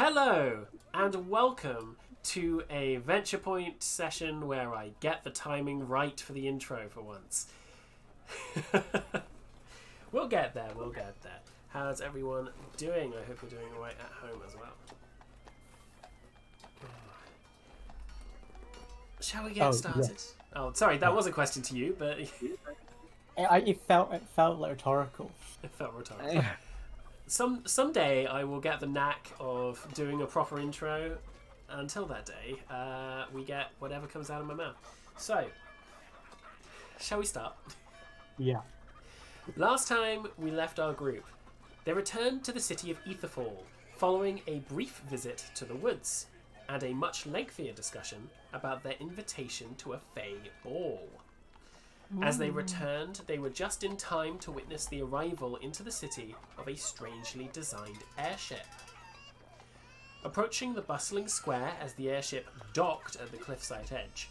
Hello and welcome to a VenturePoint session where I get the timing right for the intro for once. We'll get there. How's everyone doing? I hope you're doing alright at home as well. Shall we get started? Yes. Oh, sorry, that was a question to you, but It felt rhetorical. it felt rhetorical. Someday I will get the knack of doing a proper intro. Until that day, we get whatever comes out of my mouth. So, shall we start? Yeah. Last time we left our group, they returned to the city of Aetherfall, following a brief visit to the woods, and a much lengthier discussion about their invitation to a Fey ball. As they returned, they were just in time to witness the arrival into the city of a strangely designed airship. Approaching the bustling square as the airship docked at the cliffside edge,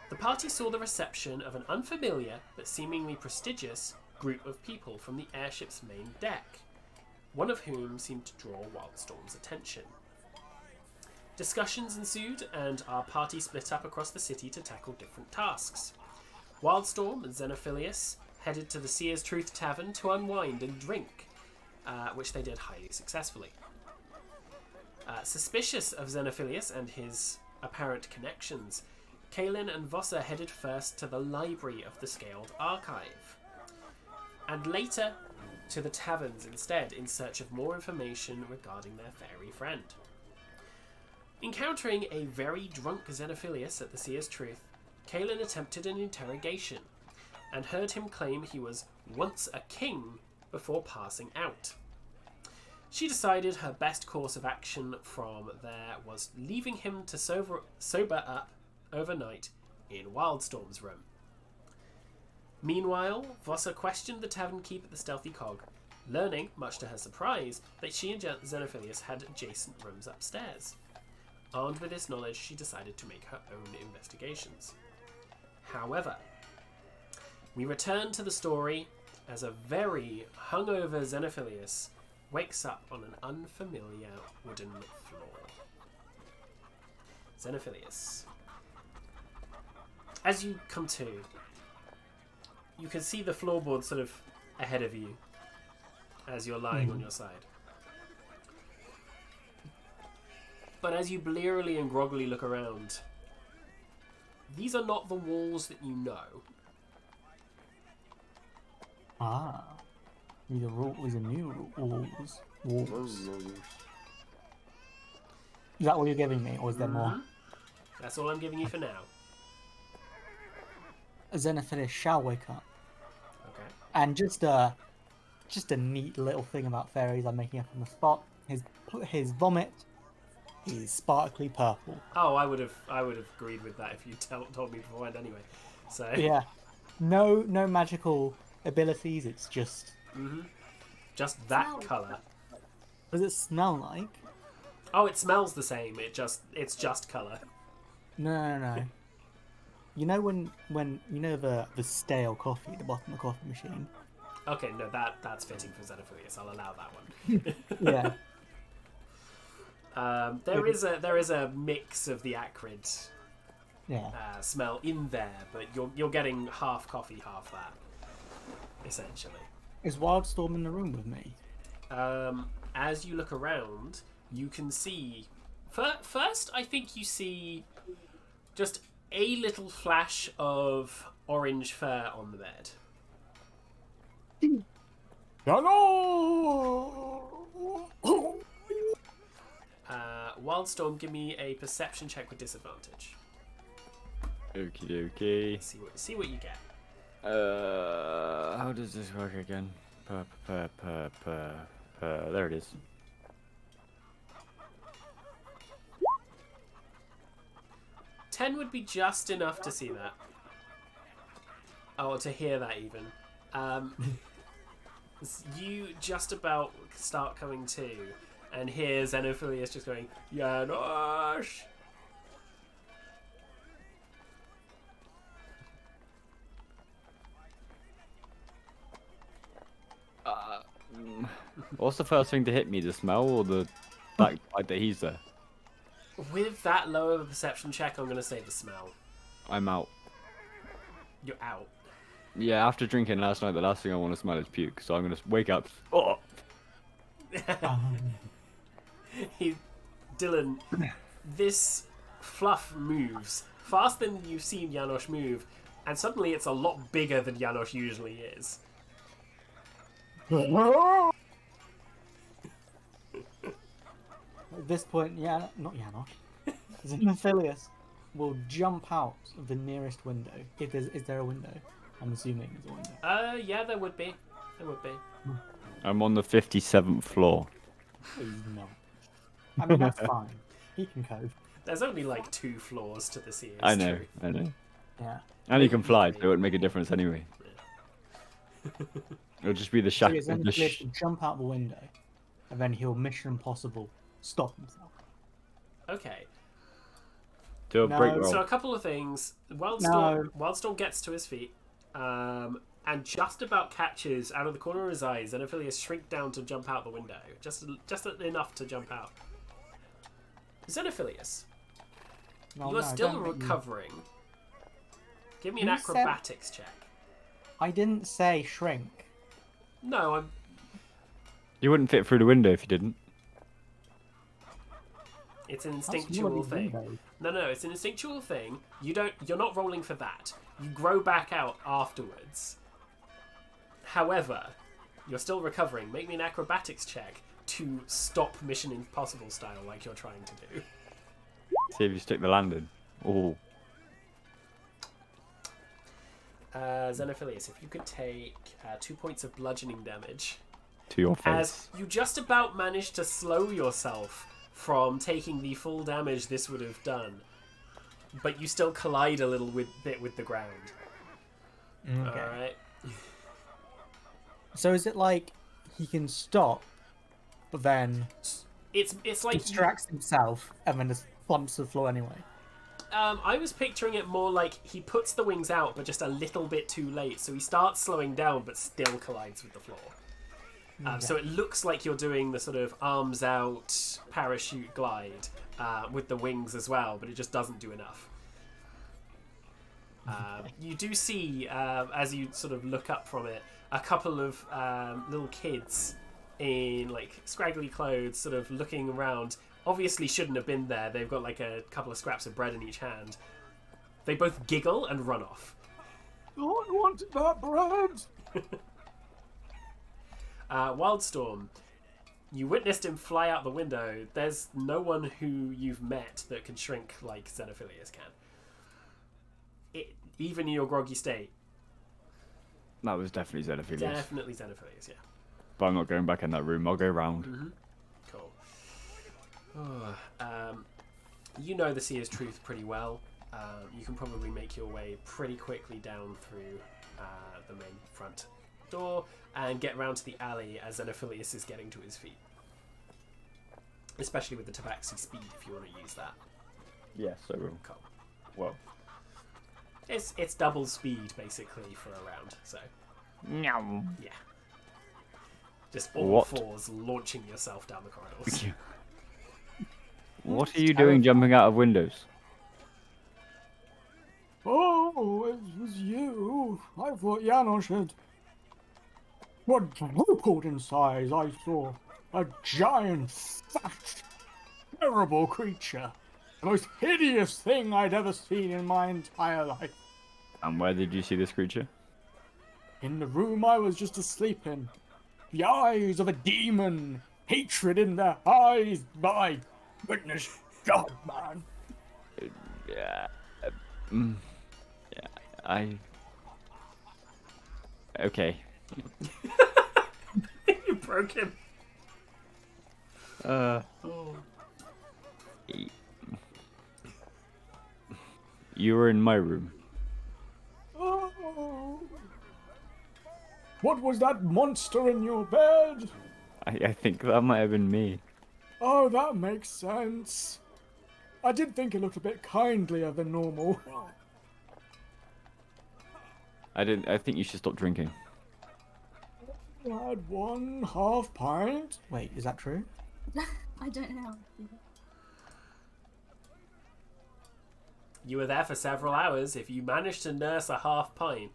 the party saw the reception of an unfamiliar but seemingly prestigious group of people from the airship's main deck, one of whom seemed to draw Wildstorm's attention. Discussions ensued, and our party split up across the city to tackle different tasks. Wildstorm and Xenophilius headed to the Seer's Truth Tavern to unwind and drink, which they did highly successfully. Suspicious of Xenophilius and his apparent connections, Kaelin and Vossa headed first to the library of the Scaled Archive, and later to the taverns instead in search of more information regarding their fairy friend. Encountering a very drunk Xenophilius at the Seer's Truth, Kaelin attempted an interrogation, and heard him claim he was once a king before passing out. She decided her best course of action from there was leaving him to sober up overnight in Wildstorm's room. Meanwhile, Vossa questioned the tavern keep at the Stealthy Cog, learning, much to her surprise, that she and Xenophilius had adjacent rooms upstairs. Armed with this knowledge, she decided to make her own investigations. However, we return to the story as a very hungover Xenophilius wakes up on an unfamiliar wooden floor. Xenophilius. As you come to, you can see the floorboard sort of ahead of you as you're lying on your side. But as you blearily and groggily look around, these are not the walls that you know. Ah. These are new walls. Is that all you're giving me, or is there more? That's all I'm giving you for now. Xenophilius shall wake up. Okay. And just a neat little thing about fairies I'm making up on the spot. His vomit is sparkly purple. Oh, I would have agreed with that if you told me beforehand anyway. So Yeah. No magical abilities, it's just... just that colour. What does it smell like? Oh, it smells the same. It's just colour. No. You know when you know the stale coffee at the bottom of the coffee machine? Okay, no, that's fitting for Xenophilius. I'll allow that one. Yeah. There is a mix of the acrid smell in there, but you're getting half coffee, half that, essentially. Is Wildstorm in the room with me? As you look around, you can see... First, I think you see just a little flash of orange fur on the bed. Hello! Wildstorm, give me a perception check with disadvantage. Okie dokie. See what you get. How does this work again? There it is. $10 would be just enough to see that. Oh, to hear that even. You just about start coming to, and hear Xenophilius just going, Janosch! What's the first thing to hit me? The smell or the that he's there. With that low of a perception check, I'm going to say the smell. I'm out. You're out. Yeah, after drinking last night, the last thing I want to smell is puke. So I'm gonna wake up. Oh. Dylan, this fluff moves faster than you've seen Janosch move, and suddenly it's a lot bigger than Janosch usually is. At this point, not Janosch. Xenophilius will jump out of the nearest window. Is there a window? I'm assuming there's a window. Yeah, there would be. There would be. I'm on the 57th floor. He's not. I mean, that's fine. He can cope. There's only like 2 floors to the sea. I know. Yeah. And you can fly, so it wouldn't make a difference anyway. It'll just be the So shack. he's going to jump out the window, and then he'll Mission Impossible stop himself. Okay. Do a break roll. So a couple of things. Wildstorm gets to his feet, and just about catches out of the corner of his eyes Xenophilius shrink down to jump out the window. Just enough to jump out. Xenophilius, you are still recovering. Give me an acrobatics check. I didn't say shrink. No, You wouldn't fit through the window if you didn't. it's an instinctual thing. No, it's an instinctual thing. You're not rolling for that. You grow back out afterwards. However, you're still recovering. Make me an acrobatics check to stop Mission Impossible style like you're trying to do. See if you stick the landing. Oh. Xenophilius, if you could take 2 points of bludgeoning damage. To your face. As you just about managed to slow yourself from taking the full damage this would have done. But you still collide a little bit with the ground. Okay. Alright. So is it like he can stop, but then It's like distracts himself and then just plumps to the floor anyway? I was picturing it more like he puts the wings out, but just a little bit too late. So he starts slowing down, but still collides with the floor. So it looks like you're doing the sort of arms out parachute glide with the wings as well, but it just doesn't do enough. You do see, as you sort of look up from it, a couple of little kids in like scraggly clothes sort of looking around. Obviously shouldn't have been there. They've got like a couple of scraps of bread in each hand. They both giggle and run off. I wanted that bread! Wildstorm, you witnessed him fly out the window. There's no one who you've met that can shrink like Xenophilius can. Even in your groggy state. That was definitely Xenophilius. Definitely Xenophilius, yeah. But I'm not going back in that room. I'll go round. Mm-hmm. Cool. You know the Seer's Truth pretty well. You can probably make your way pretty quickly down through the main front door and get round to the alley as Xenophilius is getting to his feet. Especially with the Tabaxi speed, if you want to use that. Yes, I will. Cool. Well. It's double speed, basically, for a round, so... No. Yeah. Just all fours launching yourself down the corridors. What are you doing jumping out of windows? Oh, it was you. I thought Janosch had quadrupled in size. I saw a giant, fat, terrible creature. The most hideous thing I'd ever seen in my entire life. And where did you see this creature? In the room I was just asleep in. The eyes of a demon. Hatred in their eyes. My goodness God, man. Yeah. Okay. You broke him. You were in my room. Oh. What was that monster in your bed? I think that might have been me. Oh, that makes sense. I did think it looked a bit kindlier than normal. I think you should stop drinking. I had 1/2 pint. Wait, is that true? I don't know. You were there for several hours. If you managed to nurse a half pint,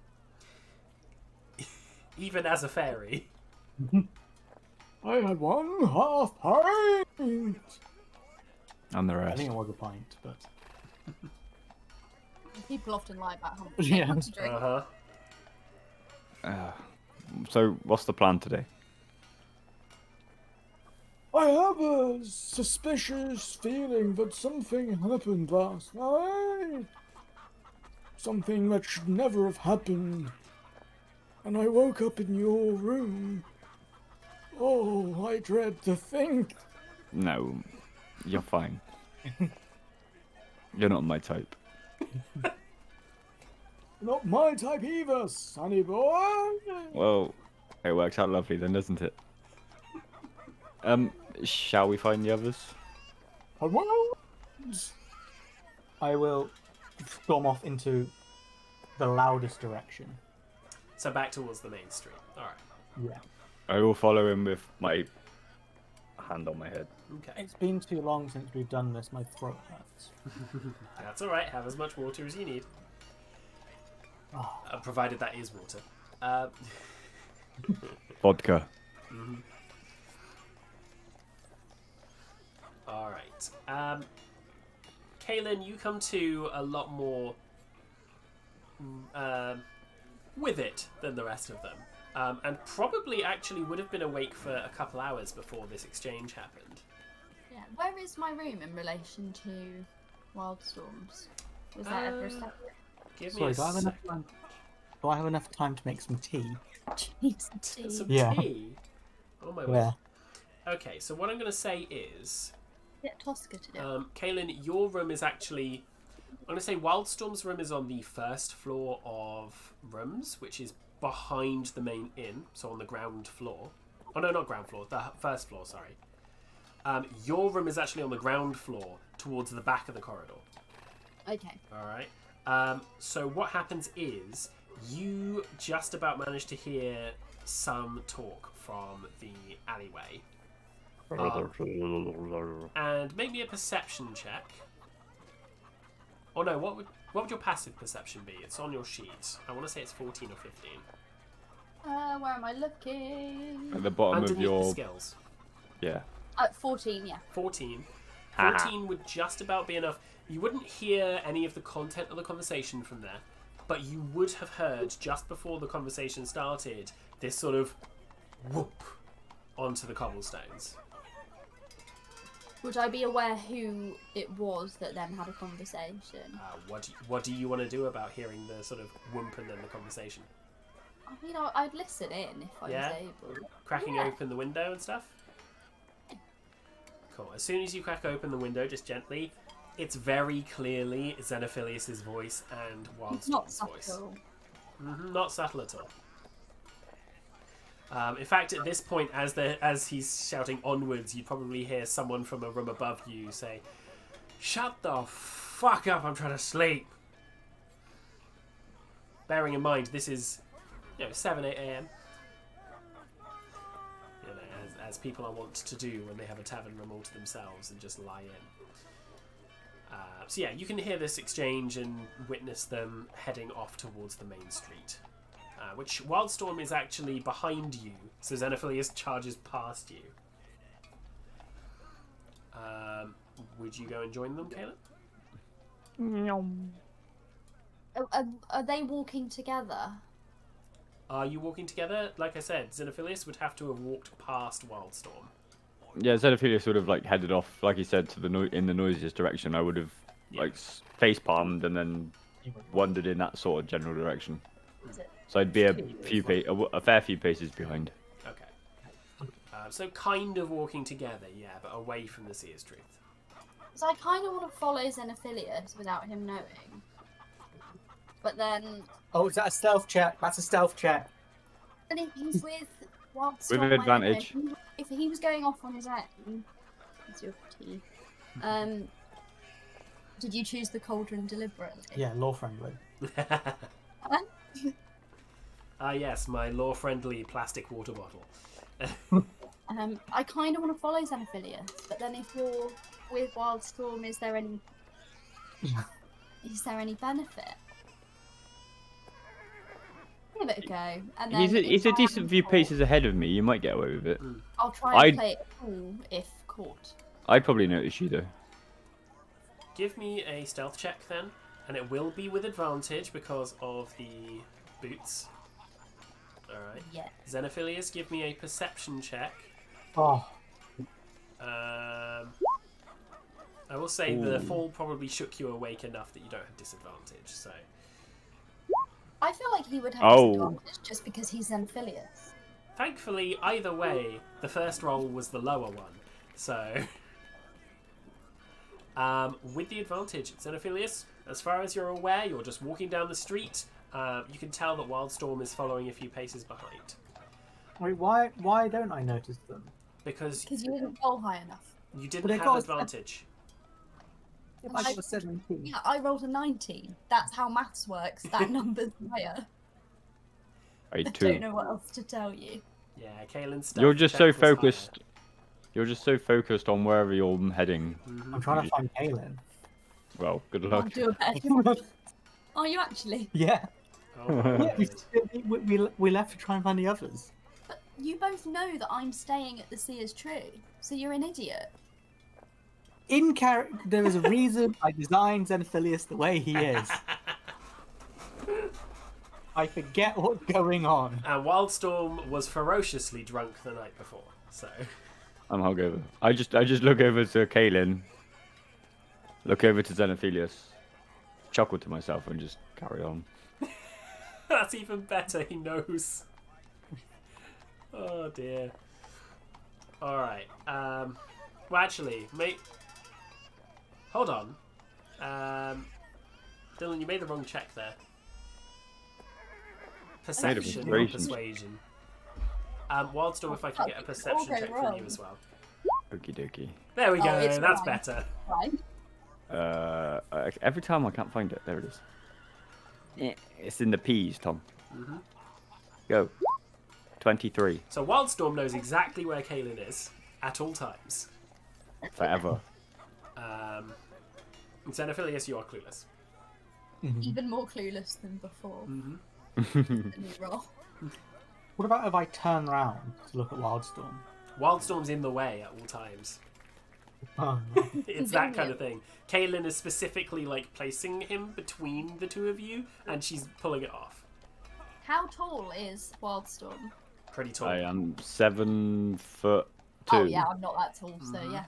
even as a fairy. I had 1/2 pint. And the I rest. think it was a pint, but People often lie about how much Yeah. they want to drink. So, what's the plan today? I have a suspicious feeling that something happened last night. Something that should never have happened. And I woke up in your room. Oh, I dread to think. No, you're fine. You're not my type. Not my type either, sonny boy. Well, it works out lovely then, doesn't it? Shall we find the others? I will storm off into the loudest direction. So back towards the main street. All right. Yeah. I will follow him with my hand on my head. Okay. It's been too long since we've done this. My throat hurts. That's all right. Have as much water as you need, Oh. provided that is water. Vodka. All right. Kaylin, you come to a lot more with it than the rest of them. And probably actually would have been awake for a couple hours before this exchange happened. Yeah. Where is my room in relation to Wildstorms? Was that ever separate? Give me Sorry, a do I have enough sec. time? Do I have enough time to make some tea? Jeez, Some Yeah. tea? Oh my Yeah. word. Okay, so what I'm going to say is, Get Tosca to do. Kaylin, your room is actually... I'm going to say Wildstorm's room is on the first floor of rooms, which is behind the main inn, so on the ground floor. Oh no, not ground floor, the first floor, sorry. Your room is actually on the ground floor, towards the back of the corridor. Okay. Alright. So what happens is, you just about manage to hear some talk from the alleyway. And make me a perception check. Oh no, what would your passive perception be? It's on your sheet. I want to say it's 14 or 15. Where am I looking? At the bottom Underneath of your... the skills. Yeah. 14, yeah. 14. Haha. 14 would just about be enough. You wouldn't hear any of the content of the conversation from there, but you would have heard, just before the conversation started, this sort of whoop onto the cobblestones. Would I be aware who it was that then had a conversation? What do you want to do about hearing the sort of whoop and then the conversation? I mean, I'd listen in if I Yeah? was able. Cracking Yeah. open the window and stuff? Cool. As soon as you crack open the window, just gently, it's very clearly Xenophilius' voice and It's not Wildstorm's voice. subtle. Not subtle at all. In fact, at this point, as he's shouting onwards, you'd probably hear someone from a room above you say, "Shut the fuck up, I'm trying to sleep." Bearing in mind, this is, 7, 8 a.m. As people are wont to do when they have a tavern room all to themselves and just lie in. So yeah, you can hear this exchange and witness them heading off towards the main street. Which Wildstorm is actually behind you, so Xenophilius charges past you. Would you go and join them, Caleb? Are they walking together? Are you walking together? Like I said, Xenophilius would have to have walked past Wildstorm. Yeah, Xenophilius would have headed off, like he said, to the in the noisiest direction. I would have face palmed and then wandered in that sort of general direction. Is it? So I'd be a fair few paces behind. Okay. So kind of walking together, yeah, but away from the Seer's Truth. So I kind of want to follow Xenophilius without him knowing. But then... Oh, is that a stealth check? That's a stealth check. And if he's with Wildstorm... With an I don't know, advantage. If he was going off on his own... That's your tea. Did you choose the cauldron deliberately? Yeah, law friendly. Yes, my law-friendly plastic water bottle. I kind of want to follow Xenophilius, but then if you're with Wildstorm, is there any benefit? Give it a go, and then He's a if I decent am few caught, paces ahead of me. You might get away with it. I'll try and I'd- play it cool if caught. I'd probably notice you though. Give me a stealth check then, and it will be with advantage because of the boots. Alright. Yeah. Xenophilius, give me a perception check. Oh, I will say the fall probably shook you awake enough that you don't have disadvantage, so... I feel like he would have Oh. disadvantage just because he's Xenophilius. Thankfully, either way, the first roll was the lower one, so... with the advantage, Xenophilius, as far as you're aware, you're just walking down the street. You can tell that Wildstorm is following a few paces behind. Wait, why don't I notice them? Because Because you didn't roll high enough. you But didn't it have got- advantage. If I got a 17. Yeah, I rolled a 19. That's how maths works. That number's higher. I I too. don't know what else to tell you. Yeah, Kaylin's stealth You're just check so was higher. focused. You're just so focused on wherever you're heading. I'm trying to find Kaylin. Well, good I'll luck. do a better. Are you actually? Yeah. Oh my Yeah, word. we left to try and find the others. But you both know that I'm staying at the Seer's Tree, so you're an idiot. In character, there is a reason I designed Xenophilius the way he is. I forget what's going on. And Wildstorm was ferociously drunk the night before, so... I'm hungover. I just look over to Kaylin. Look over to Xenophilius. Chuckle to myself and just carry on. That's even better, he knows. Oh dear. Alright, well actually, mate... Hold on. Dylan, you made the wrong check there. Perception, not persuasion. persuasion. Wildstorm, if I can get a perception Okay, check from you wrong. as well. Okie dokie. There we Oh, go, it's that's fine. better. Right? Every time I can't find it. There it is. It's in the P's, Tom. Mhm. Go. 23. So Wildstorm knows exactly where Kaylin is at all times. Forever. Xenophilius, you are clueless. Even more clueless than before. Mm-hmm. The new roll. What about if I turn round to look at Wildstorm? Wildstorm's in the way at all times. Oh, no. It's that kind of thing. Kaylin is specifically like placing him between the two of you, and she's pulling it off. How tall is Wildstorm? Pretty tall. I am 7'2". Oh yeah, I'm not that tall, so yeah.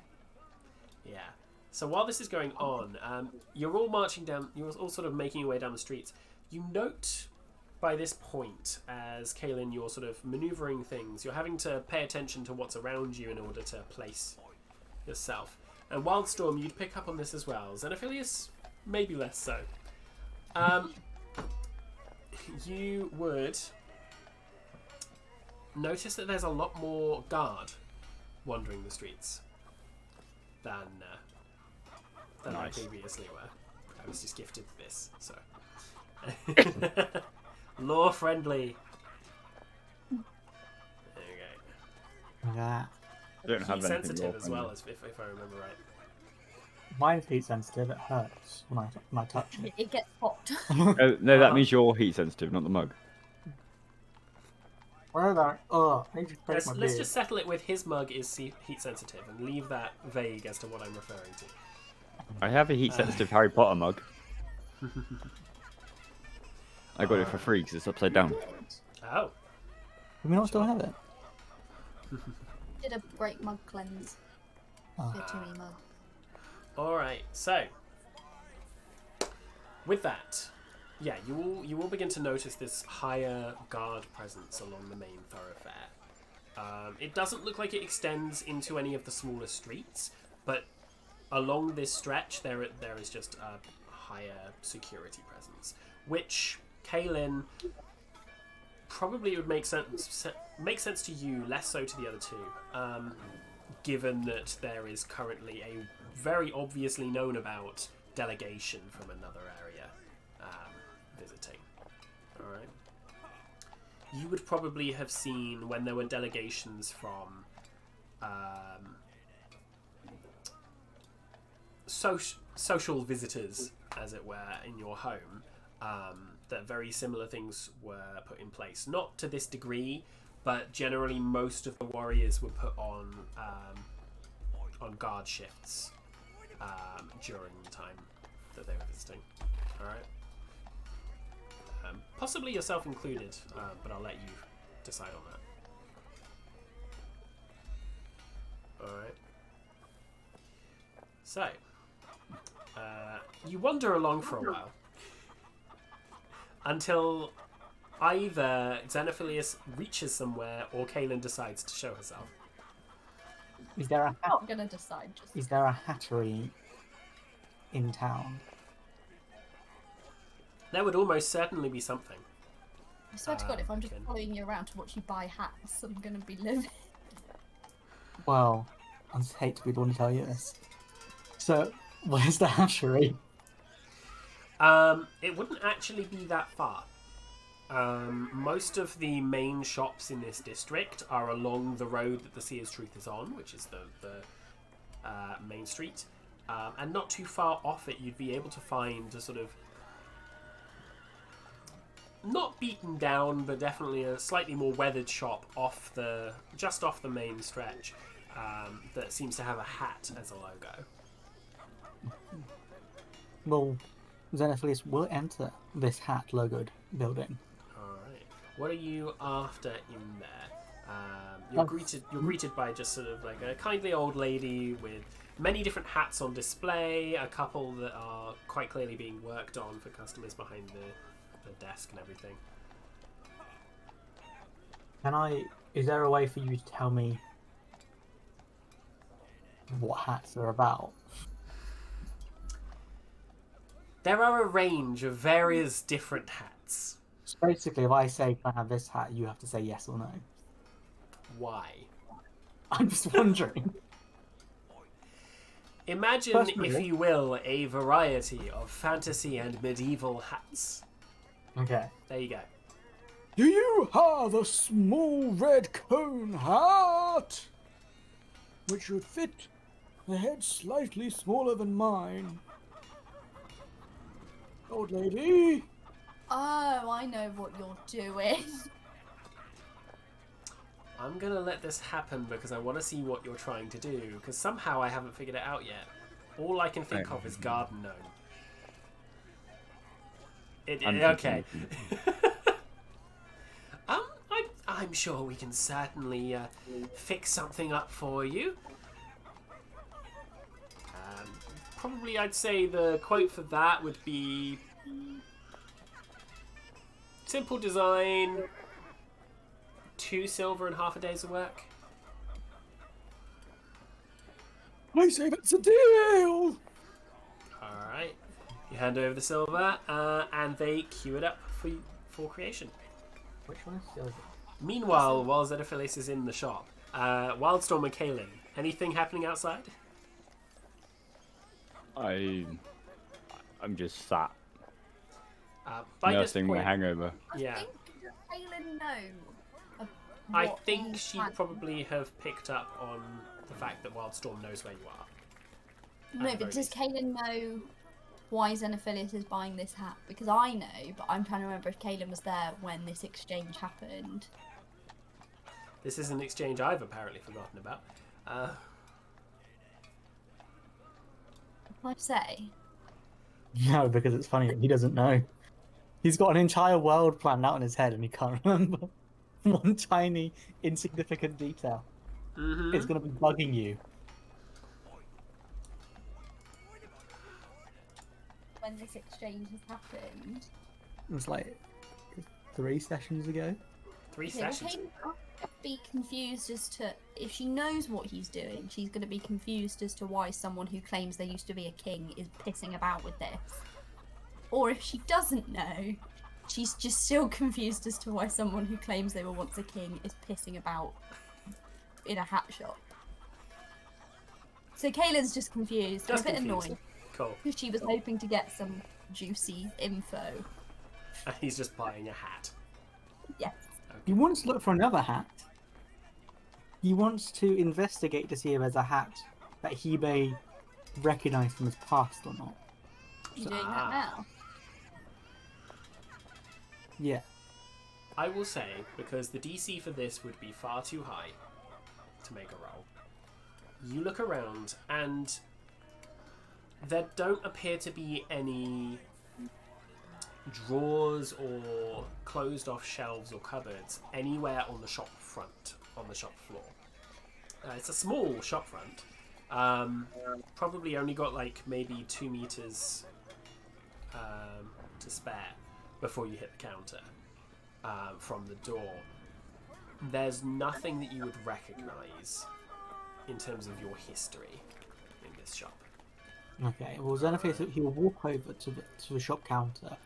Yeah. So while this is going on, you're all marching down. You're all sort of making your way down the streets. You note by this point, as Kaylin, you're sort of maneuvering things. You're having to pay attention to what's around you in order to place yourself. And Wildstorm, you'd pick up on this as well. Xenophilius, maybe less so. You would notice that there's a lot more guard wandering the streets than Nice. I previously were. I was just gifted this, so law friendly. There you go. Look at that. I don't have Heat anything sensitive raw as from well, you. as if I remember right. Mine's heat sensitive. It hurts when I touch it. It gets hot. No, that means you're heat sensitive, not the mug. Where are they? Oh, I need to break my Let's beard. just settle it with his mug is heat sensitive and leave that vague as to what I'm referring to. I have a heat sensitive Harry Potter mug. I got it for free because it's upside down. Oh, Do we not still have it? Did a great mug cleanse. Oh. Your Tui mug. alright, so with that, yeah, you will begin to notice this higher guard presence along the main thoroughfare. It doesn't look like it extends into any of the smaller streets, but along this stretch there is just a higher security presence, which Kaylin probably would make sense to you, less so to the other two, given that there is currently a very obviously known about delegation from another area visiting. Alright. You would probably have seen when there were delegations from social visitors, as it were, in your home, that very similar things were put in place. Not to this degree, but generally most of the warriors were put on guard shifts during the time that they were visiting. All right. Possibly yourself included, but I'll let you decide on that. All right. So, you wander along for a while until either Xenophilius reaches somewhere or Kaylin decides to show herself. Is there a I'm not gonna decide. Just Is there a hattery in town? There would almost certainly be something. I swear to God, if I'm just okay. following you around to watch you buy hats, I'm gonna be livid. Well, I just hate to be the one to tell you this. So, where's the hatchery? It wouldn't actually be that far. Most of the main shops in this district are along the road that the Seer's Truth is on, which is the main street. And not too far off it, you'd be able to find a sort of not beaten down, but definitely a slightly more weathered shop just off the main stretch that seems to have a hat as a logo. Well, Xenophilius will enter this hat logoed building. Alright. What are you after in there? You're greeted by just sort of like a kindly old lady with many different hats on display, a couple that are quite clearly being worked on for customers behind the desk and everything. Is there a way for you to tell me what hats are about? There are a range of various different hats. So basically, if I say, can I have this hat, you have to say yes or no. Why? I'm just wondering. Imagine, Personally, if you will, a variety of fantasy and medieval hats. Okay. There you go. Do you have a small red cone hat? Which would fit the head slightly smaller than mine. Old lady. Oh, I know what you're doing. I'm gonna let this happen because I want to see what you're trying to do, because somehow I haven't figured it out yet. All I can think of is garden gnome. Okay. I'm sure we can certainly fix something up for you. Probably I'd say the quote for that would be simple design, 2 silver and half a day's of work. I say that's a deal. Alright. You hand over the silver and they queue it up for creation. Which one is silver? Meanwhile, while Xenophilius is in the shop, Wildstorm and Kaylin, anything happening outside? I'm just sat, By this nursing my point, hangover. yeah, Does Kaylin know? I what think he's she'd planning? probably have picked up on the fact that Wildstorm knows where you are. No, at the but very does Kaylin know why Xenophilius is buying this hat? Because I know, but I'm trying to remember if Kaylin was there when this exchange happened. This is an exchange I've apparently forgotten about. Can I say? No, because it's funny that he doesn't know. He's got an entire world planned out in his head and he can't remember one tiny, insignificant detail. Mm-hmm. It's going to be bugging you. When this exchange has happened. It's like 3 sessions ago. 3 Okay, well, sessions. Kaylin will be confused as to if she knows what he's doing. She's going to be confused as to why someone who claims there used to be a king is pissing about with this. Or if she doesn't know, she's just still confused as to why someone who claims they were once a king is pissing about in a hat shop. So Kaylin's just confused, Just a bit confused. annoyed, Cool. because she was hoping to get some juicy info. And he's just buying a hat. Yes. You want to look for another hat? he wants to investigate to see if there's a hat that he may recognize from his past or not. You doing that now? Yeah. I will say, because the DC for this would be far too high to make a roll, you look around and there don't appear to be any drawers or closed off shelves or cupboards anywhere on the shop front, on the shop floor. It's a small shop front. Probably only got like maybe 2 meters to spare before you hit the counter from the door. There's nothing that you would recognize in terms of your history in this shop. Okay, well, Xenophilius, he will walk over to the shop counter.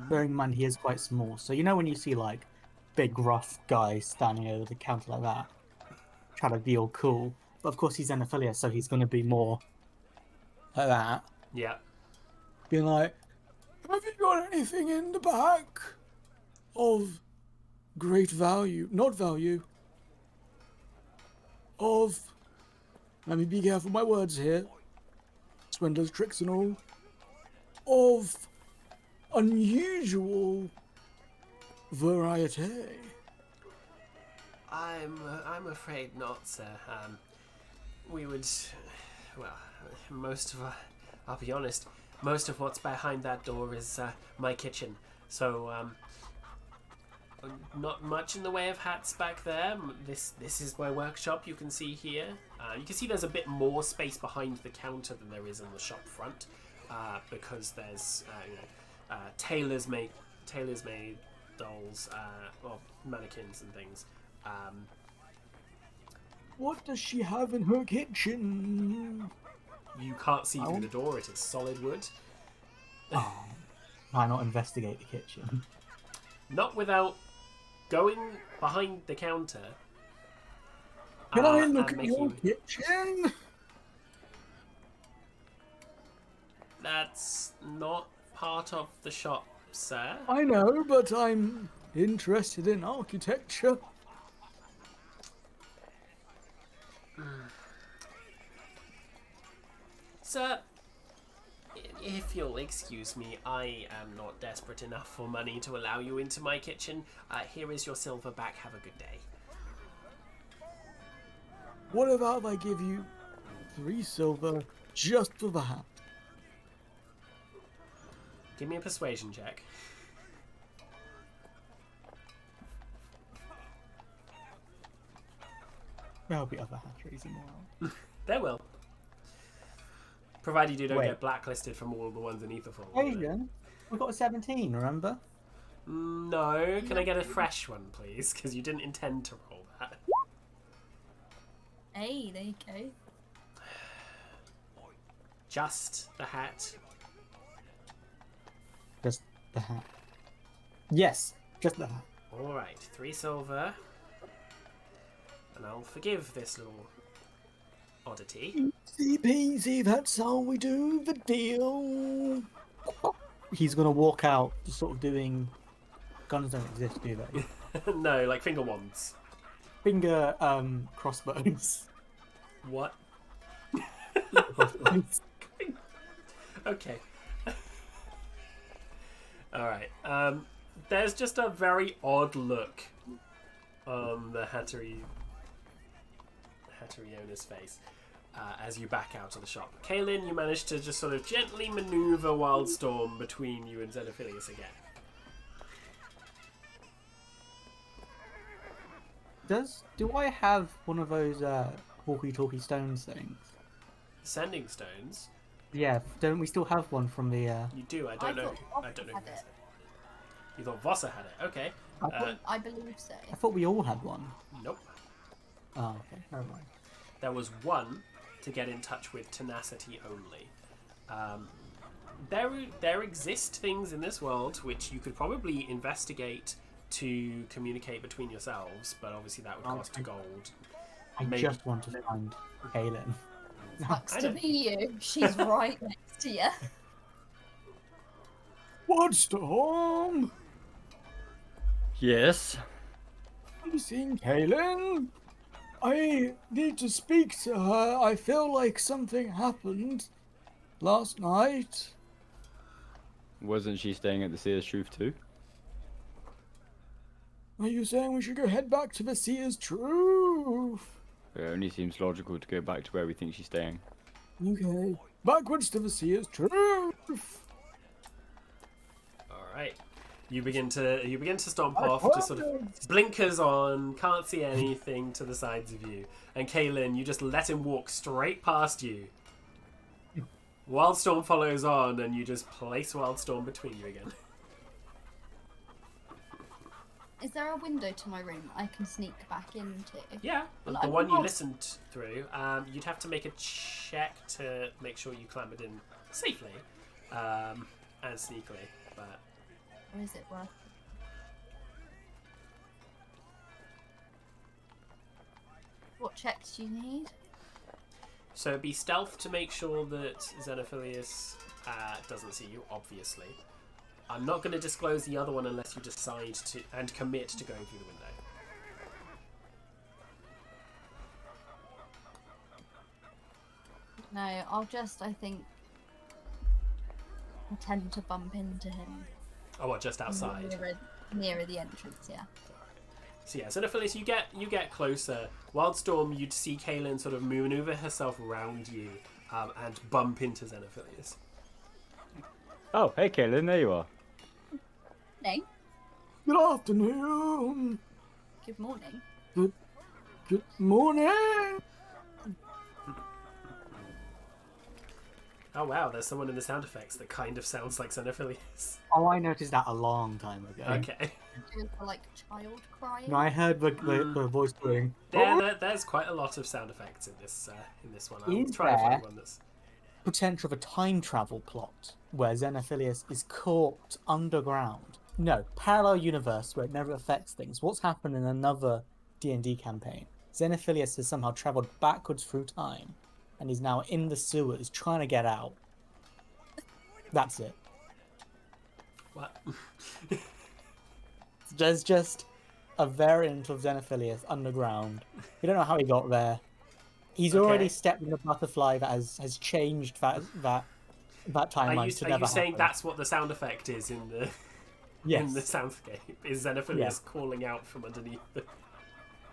Bearing in mind he is quite small, so you know when you see like big rough guys standing over the counter like that, trying to be all cool. But of course he's Xenophilius, so he's going to be more like that. Yeah. Being like, have you got anything in the back of great value, not value, of, let me be careful my words here, swindlers, tricks and all, of unusual variety? I'm afraid not, sir. We would, well, I'll be honest, most of what's behind that door is my kitchen. So, not much in the way of hats back there. This is my workshop. You can see here. You can see there's a bit more space behind the counter than there is in the shop front, because there's tailors make dolls, or mannequins and things. What does she have in her kitchen? You can't see through the door. It is solid wood. Oh, why not investigate the kitchen? Not without going behind the counter. Can I look and at your making... kitchen? That's not part of the shop, sir. I know, but I'm interested in architecture. Sir, if you'll excuse me, I am not desperate enough for money to allow you into my kitchen. Here is your silver back. Have a good day. What about if I give you 3 silver just for the hat? Give me a persuasion check. There'll be other hatcheries in the world. There will. Provided you don't Wait. get blacklisted from all the ones in Aetherfall. Adrian, we've got a 17, remember? No, can I get a fresh one, please? Because you didn't intend to roll that. Hey, there you go. Just the hat. Just the hat. Yes, just the hat. Alright, 3 silver. And I'll forgive this little oddity. Easy peasy, that's how we do the deal. He's gonna walk out, just sort of doing. Guns don't exist, do they? No, like finger wands. Finger crossbows. What? Crossbows. Okay. Alright. There's just a very odd look on the Hattery owner's face as you back out of the shop. Kaylin, you managed to just sort of gently maneuver Wildstorm between you and Xenophilius again. Do I have one of those walkie-talkie stones things? Sending stones. Yeah, don't we still have one from the? You do. I don't know. I don't know. Who has it. You thought Vossa had it. Okay. I believe so. I thought we all had one. Nope. Oh, okay. Never mind. There was one to get in touch with tenacity only. There exist things in this world which you could probably investigate to communicate between yourselves, but obviously that would cost gold. I just want to find Kaylin. Sucks to be you. She's right next to you. Wildstorm? Yes. Have you seen Kaylin? I need to speak to her. I feel like something happened last night. Wasn't she staying at the Seer's Truth too? Are you saying we should go head back to the Seer's Truth? It only seems logical to go back to where we think she's staying. Okay. Backwards to the Seer's Truth. All right. You begin to stomp off, just sort of blinkers on, can't see anything to the sides of you. And Kaylin, you just let him walk straight past you. Wildstorm follows on, and you just place Wildstorm between you again. Is there a window to my room I can sneak back into? Yeah, Well, the I one you was- listened through. You'd have to make a check to make sure you clambered in safely and sneakily. But Or is it worth? What checks do you need? so it'd be stealth to make sure that Xenophilius doesn't see you. Obviously, I'm not going to disclose the other one unless you decide to and commit to going through the window. No, I'll just, I think, pretend to bump into him Oh, what? Just outside. nearer the entrance. Yeah. So yeah, Xenophilius, you get closer. Wildstorm, you'd see Kaylin sort of maneuver herself around you and bump into Xenophilius. Oh, hey, Kaylin, there you are. No. Good afternoon. Good morning. Good morning. Oh wow, there's someone in the sound effects that kind of sounds like Xenophilius. Oh, I noticed that a long time ago. Okay. Doing for like child crying. No, I heard the voice doing. There's quite a lot of sound effects in this one. I'll Is try to find there? one that's. Potential of a time travel plot where Xenophilius is caught underground. No, parallel universe where it never affects things. What's happened in another D&D campaign? Xenophilius has somehow travelled backwards through time and is now in the sewers trying to get out. That's it. What? There's just a variant of Xenophilius underground. We don't know how he got there. He's Okay. already stepped in the butterfly that has changed that timeline to Are never you saying happen. that's what the sound effect is in the Yes. in the soundscape? Is Xenophilius Yeah. calling out from underneath the...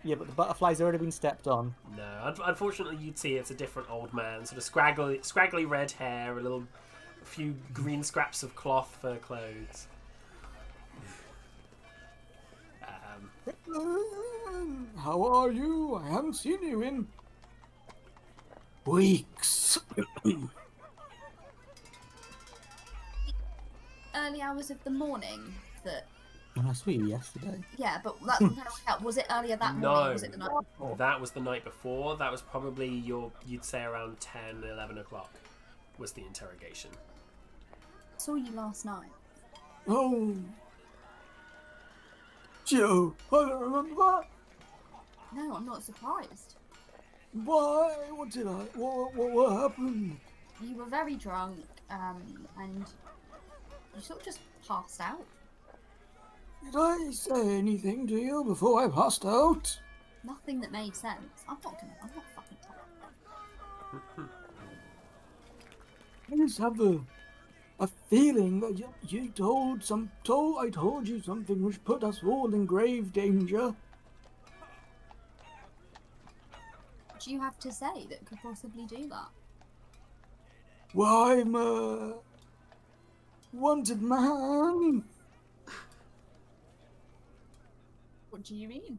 Yeah, but the butterfly's already been stepped on. No, unfortunately you'd see it's a different old man, sort of scraggly red hair, a few green scraps of cloth for clothes. How are you? I haven't seen you in weeks. Early hours of the morning. That. I saw you yesterday. Yeah, but that's what I'm trying to work out. Was it earlier that morning? No. Or was it the night before? That was the night before. That was probably you'd say around 10, 11 o'clock was the interrogation. I saw you last night. Oh, Joe, I don't remember that. No, I'm not surprised. Why? What did I? What happened? You were very drunk, and you sort of just passed out. Did I say anything to you before I passed out? Nothing that made sense. I'm not fucking talking. I just have a feeling that I told you something which put us all in grave danger. What do you have to say that could possibly do that? Well, I'm a wanted man. What do you mean?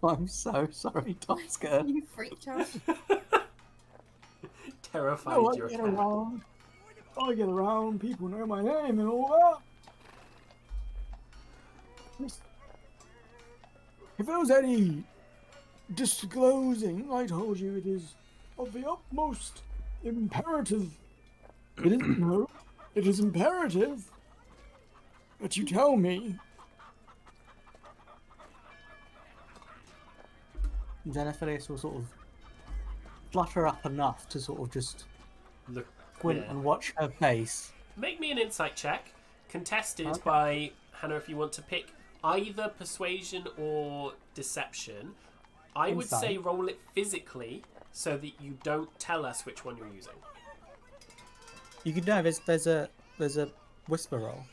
I'm so sorry, Tosca. You freaked out. Terrified No, I your get cat. around. I get around. People know my name and all that. If there was any disclosing, I told you it is of the utmost imperative. It is no. It is imperative that you tell me. Xenophilius will sort of flutter up enough to sort of just Look, squint yeah. and watch her face. Make me an insight check, contested Okay. by Hannah if you want to pick either persuasion or deception. I would Inside. say roll it physically so that you don't tell us which one you're using. You could know there's a whisper roll.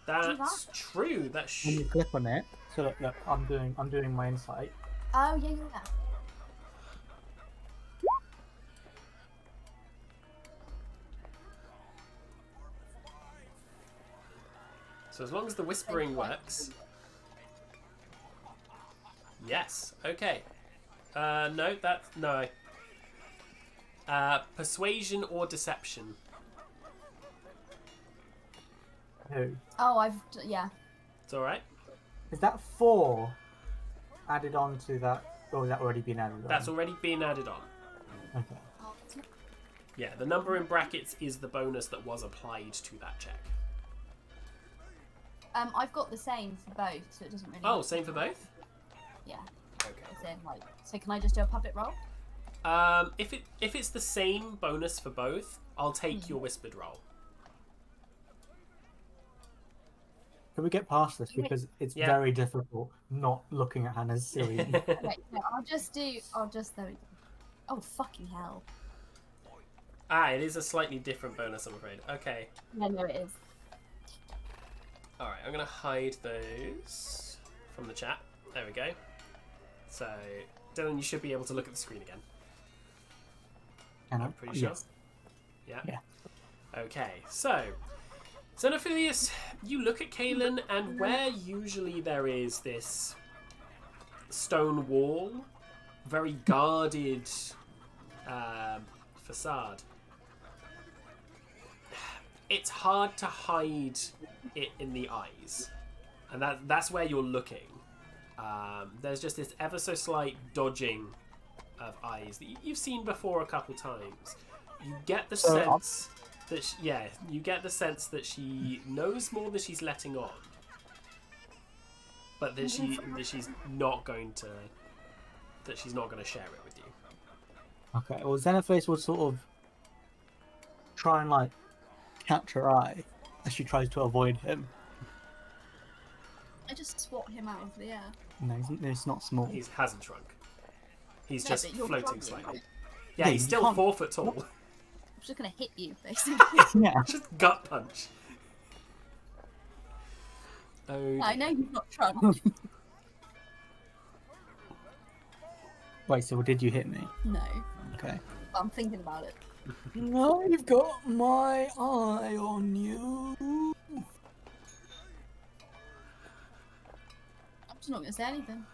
That's true. That When you click on it, so look, I'm doing my insight. Oh, yeah. So as long as the whispering works. Yes. Okay. No. Persuasion or deception. Who? Oh, yeah. It's all right. Is that 4 added on to that, or has that already been added on? That's already been added on. Okay. Oh, it's not- Yeah, the number in brackets is the bonus that was applied to that check. I've got the same for both, so it doesn't really. Oh, same for both? Yeah. Okay. As in, like, so can I just do a puppet roll? If it's the same bonus for both, I'll take your whispered roll. Can we get past this because it's Yeah. very difficult not looking at Hannah's silly. Wait, no, I'll just Oh, fucking hell. It is a slightly different bonus, I'm afraid. Okay. Yeah, no, it is. Alright, I'm going to hide those from the chat. There we go. So, Dylan, you should be able to look at the screen again. Hannah? Pretty sure? Yes. Yeah? Okay, so, Xenophilius, you look at Kaelin, and where usually there is this stone wall, very guarded facade, it's hard to hide it in the eyes. And that's where you're looking. There's just this ever so slight dodging of eyes that you've seen before a couple times. You get the sense that you get the sense that she knows more than she's letting on, but that she's not going to share it with you. Okay, well, Xenophilius will sort of try and, like, catch her eye as she tries to avoid him. I just swat him out of the air. No, it's not small. He hasn't shrunk. He's No, just but you're floating floating. slightly. Yeah, Yeah, he's you still can't- 4 foot tall. I'm just gonna hit you, basically. Yeah. Just gut punch. Oh, I know you've not shrunk. Wait, so did you hit me? No, Okay. but I'm thinking about it. I've got my eye on you. I'm just not gonna say anything.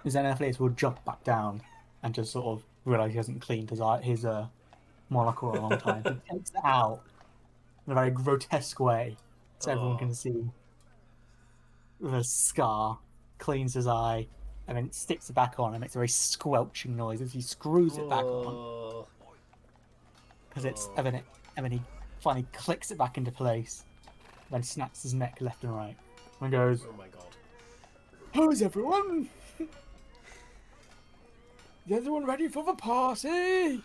Xenophilius will jump back down and just sort of realise he hasn't cleaned his monocle in a long time. He takes it out in a very grotesque way so everyone can see the scar, cleans his eye, and then sticks it back on and makes a very squelching noise as he screws it back on. Oh. Because and then he finally clicks it back into place, then snaps his neck left and right, and goes, Oh my god. How's everyone? Is everyone ready for the party?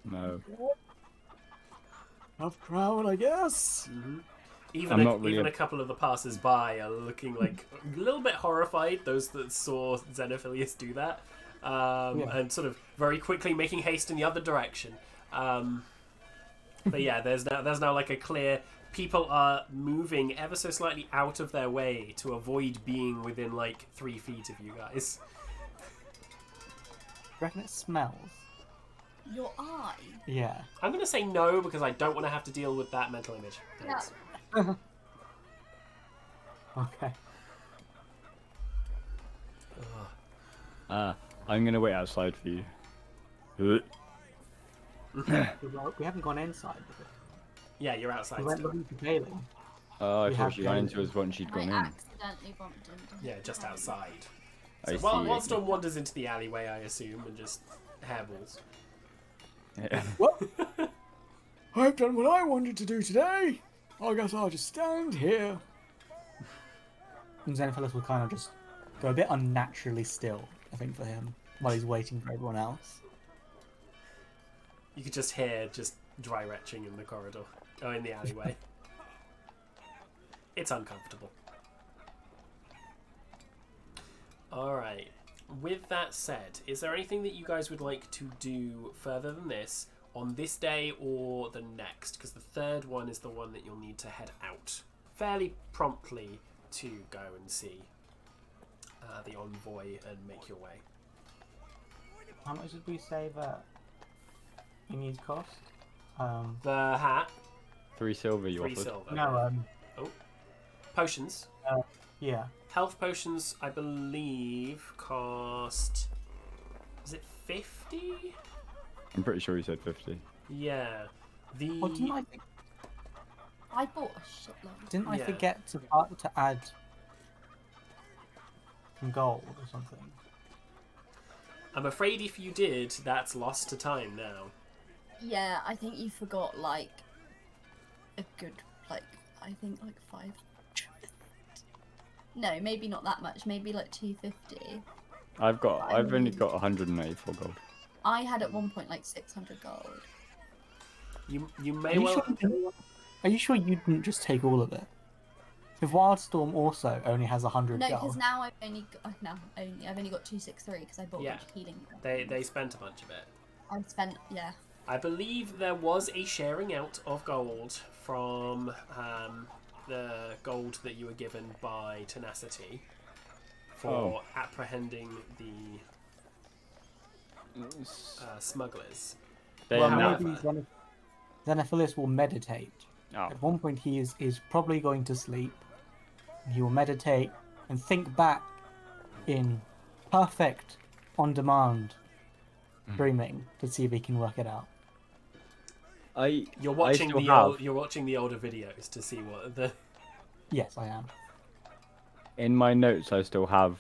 No. Tough crowd, I guess. Even I'm not really even a- a couple of the passers-by are looking like a little bit horrified, those that saw Xenophilius do that, and sort of very quickly making haste in the other direction. But yeah, there's now like a clear, people are moving ever so slightly out of their way to avoid being within like 3 feet of you guys. reckon it smells? Your eye. Yeah. I'm going to say no because I don't want to have to deal with that mental image. Thanks. Okay. I'm gonna wait outside for you. We haven't gone inside with it. Yeah, you're outside We went still. looking for Kaelin. Oh, I We thought have she ran to- into us once she'd I gone in. accidentally bumped into him. Yeah, just outside. I So see. while Storm wanders into the alleyway, I assume, and just hairballs. Yeah. Well, I've done what I wanted to do today. I guess I'll just stand here. And Xenophilius will kind of just go a bit unnaturally still, I think, for him, while he's waiting for everyone else. You could just hear just dry retching in the corridor. Oh, in the alleyway. It's uncomfortable. Alright. With that said, is there anything that you guys would like to do further than this on this day or the next? Because the third one is the one that you'll need to head out fairly promptly to go and see the envoy and make your way. How much did we say that it needs cost? The hat, 3 silver you 3 offered. silver. No, Potions. yeah. Health potions, I believe, cost... Is it 50? I'm pretty sure you said 50. Yeah. The... Well, didn't I bought a shitload. I Yeah. forget to add some gold or something? I'm afraid if you did, that's lost to time now. Yeah, I think you forgot like a good I think like 500. No, maybe not that much. Maybe like 250. I've only got 184 gold. I had at one point like 600 gold. You Are may you, well... are you sure you didn't just take all of it? If Wildstorm also only has 100 No, gold. because now I've only got 263 because I bought Yeah. a bunch of healing. They spent a bunch of it. I've spent I believe there was a sharing out of gold from the gold that you were given by Tenacity for apprehending the smugglers. They Well, now- maybe Xenophilius will meditate. Oh. At one point, he is probably going to sleep. And he will meditate and think back in perfect, on-demand dreaming to see if he can work it out. You're watching still the have- you're watching the older videos to see what the... Yes, I am. In my notes, I still have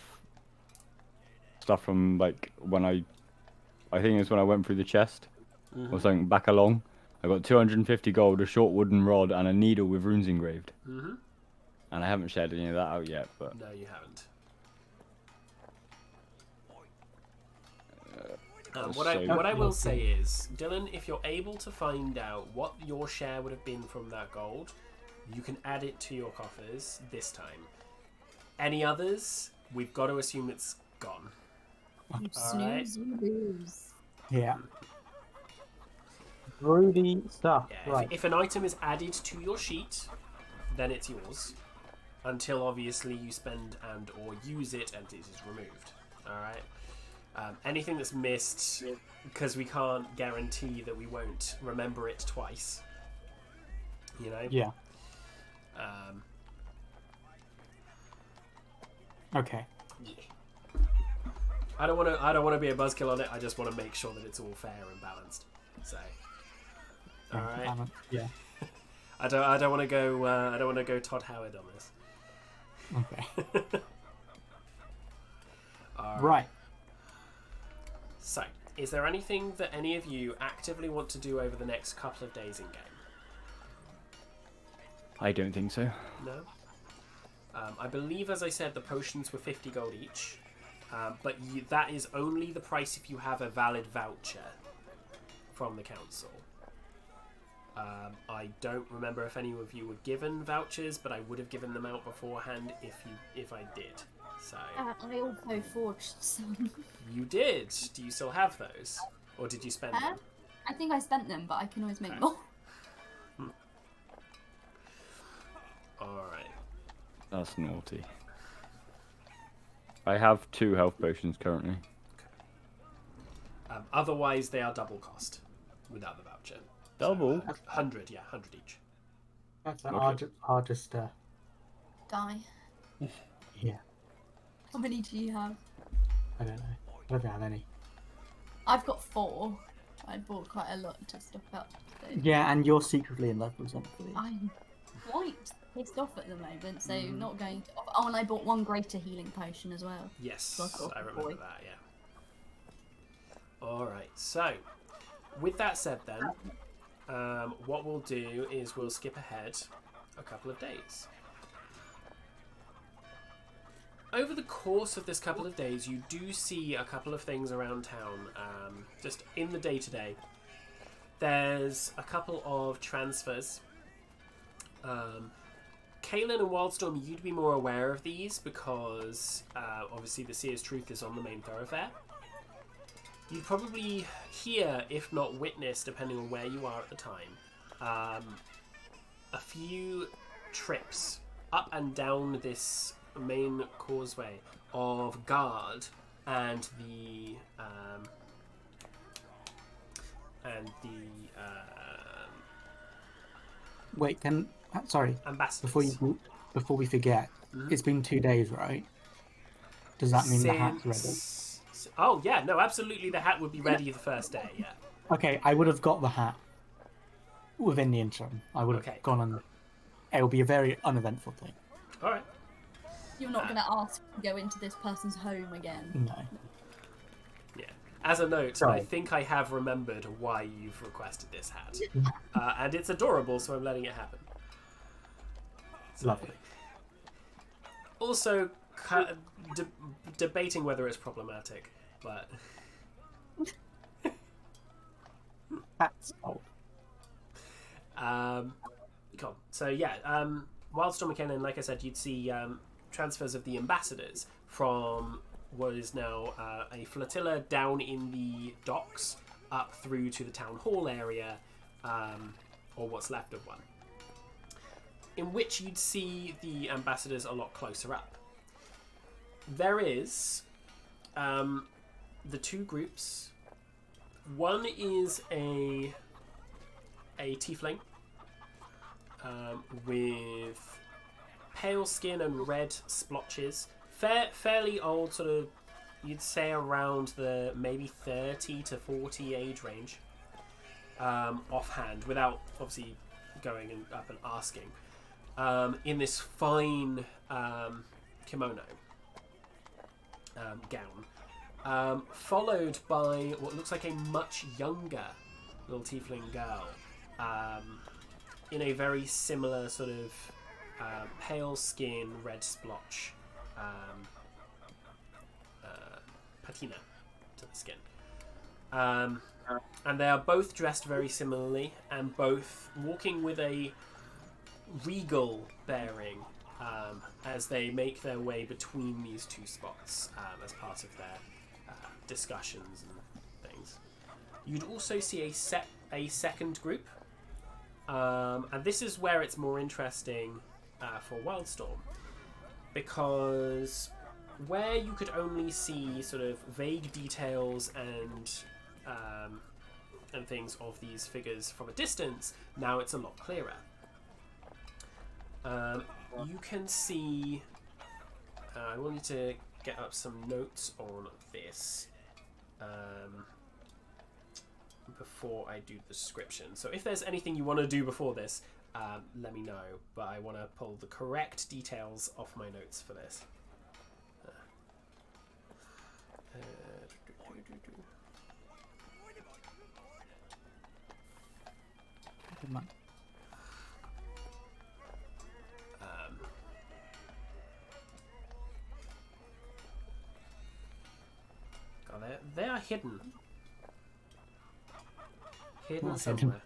stuff from like when I think it's when I went through the chest or something back along. I got 250 gold, a short wooden rod, and a needle with runes engraved. Mm-hmm. And I haven't shared any of that out yet, but No, you haven't. What I will say is, Dylan, if you're able to find out what your share would have been from that gold, you can add it to your coffers this time. Any others, we've got to assume it's gone. You Alright. snooze, you lose. Yeah. Broody stuff. Yeah, Right. if an item is added to your sheet, then it's yours. Until obviously you spend and or use it and it is removed. Alright? Anything that's missed, because we can't guarantee that we won't remember it twice. You know? Yeah. Okay. Yeah. I don't want to be a buzzkill on it. I just want to make sure that it's all fair and balanced. So, all right. Yeah. I don't want to go. I don't want to go Todd Howard on this. Okay. All Right. So, is there anything that any of you actively want to do over the next couple of days in game? I don't think so. No. I believe, as I said, the potions were 50 gold each, but that is only the price if you have a valid voucher from the council. I don't remember if any of you were given vouchers, but I would have given them out beforehand if I did. So I also forged some. you did. Do you still have those, or did you spend them? I think I spent them, but I can always make Okay. more. All right. That's naughty. I have 2 health potions currently. Otherwise, they are double cost without the voucher. Double? 100, yeah, 100 each. That's Okay. I'll just Die. yeah. How many do you have? I don't know. I don't have any. I've got 4. I bought quite a lot to stock up. So Yeah, and you're secretly in love with something. I'm quite pissed off at the moment, so not going to. Oh, and I bought 1 greater healing potion as well. Yes, Like a I remember boy. that, yeah. Alright, so, with that said then, what we'll do is we'll skip ahead a couple of days. Over the course of this couple of days, you do see a couple of things around town, just in the day-to-day. There's a couple of transfers. Kaelin and Wildstorm, you'd be more aware of these because obviously the Seer's Truth is on the main thoroughfare. You'd probably hear, if not witness, depending on where you are at the time, a few trips up and down this main causeway of guard and the Wait, sorry. ambassadors. Before we forget, it's been 2 days, right? Does that mean the hat's ready? Oh yeah, no, absolutely. The hat would be ready the first day. Yeah. Okay, I would have got the hat within the interim. I would have gone on. It will be a very uneventful thing. All right. You're not going to ask to go into this person's home again. No. Yeah. As a note, Sorry. I think I have remembered why you've requested this hat, and it's adorable, so I'm letting it happen. It's lovely. Also, debating whether it's problematic, but That's old. cool. So yeah, Wildstorm McKinnon, like I said, you'd see transfers of the ambassadors from what is now a flotilla down in the docks up through to the town hall area, or what's left of one, in which you'd see the ambassadors a lot closer up. There is the two groups. One is a tiefling with pale skin and red splotches. Fairly old, sort of, you'd say around the maybe 30 to 40 age range, offhand, without obviously going up and asking, in this fine kimono gown, followed by what looks like a much younger little tiefling girl, in a very similar sort of pale skin, red splotch patina to the skin. And they are both dressed very similarly and both walking with a regal bearing as they make their way between these two spots as part of their discussions and things. You'd also see a second group, and this is where it's more interesting for Wildstorm, because where you could only see sort of vague details and things of these figures from a distance, now it's a lot clearer. You can see. I wanted to get up some notes on this before I do the description. So if there's anything you want to do before this, let me know. But I want to pull the correct details off my notes for this. Good man. God, they are hidden. Hidden Well, somewhere.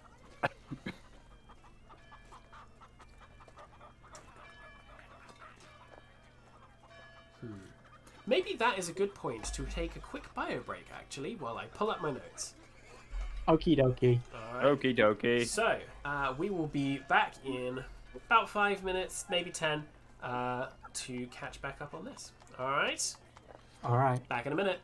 Maybe that is a good point to take a quick bio break, actually, while I pull up my notes. Okie dokie. Alright. Okie dokie. So, we will be back in about 5 minutes, maybe 10, to catch back up on this. Alright? Alright. Back in a minute.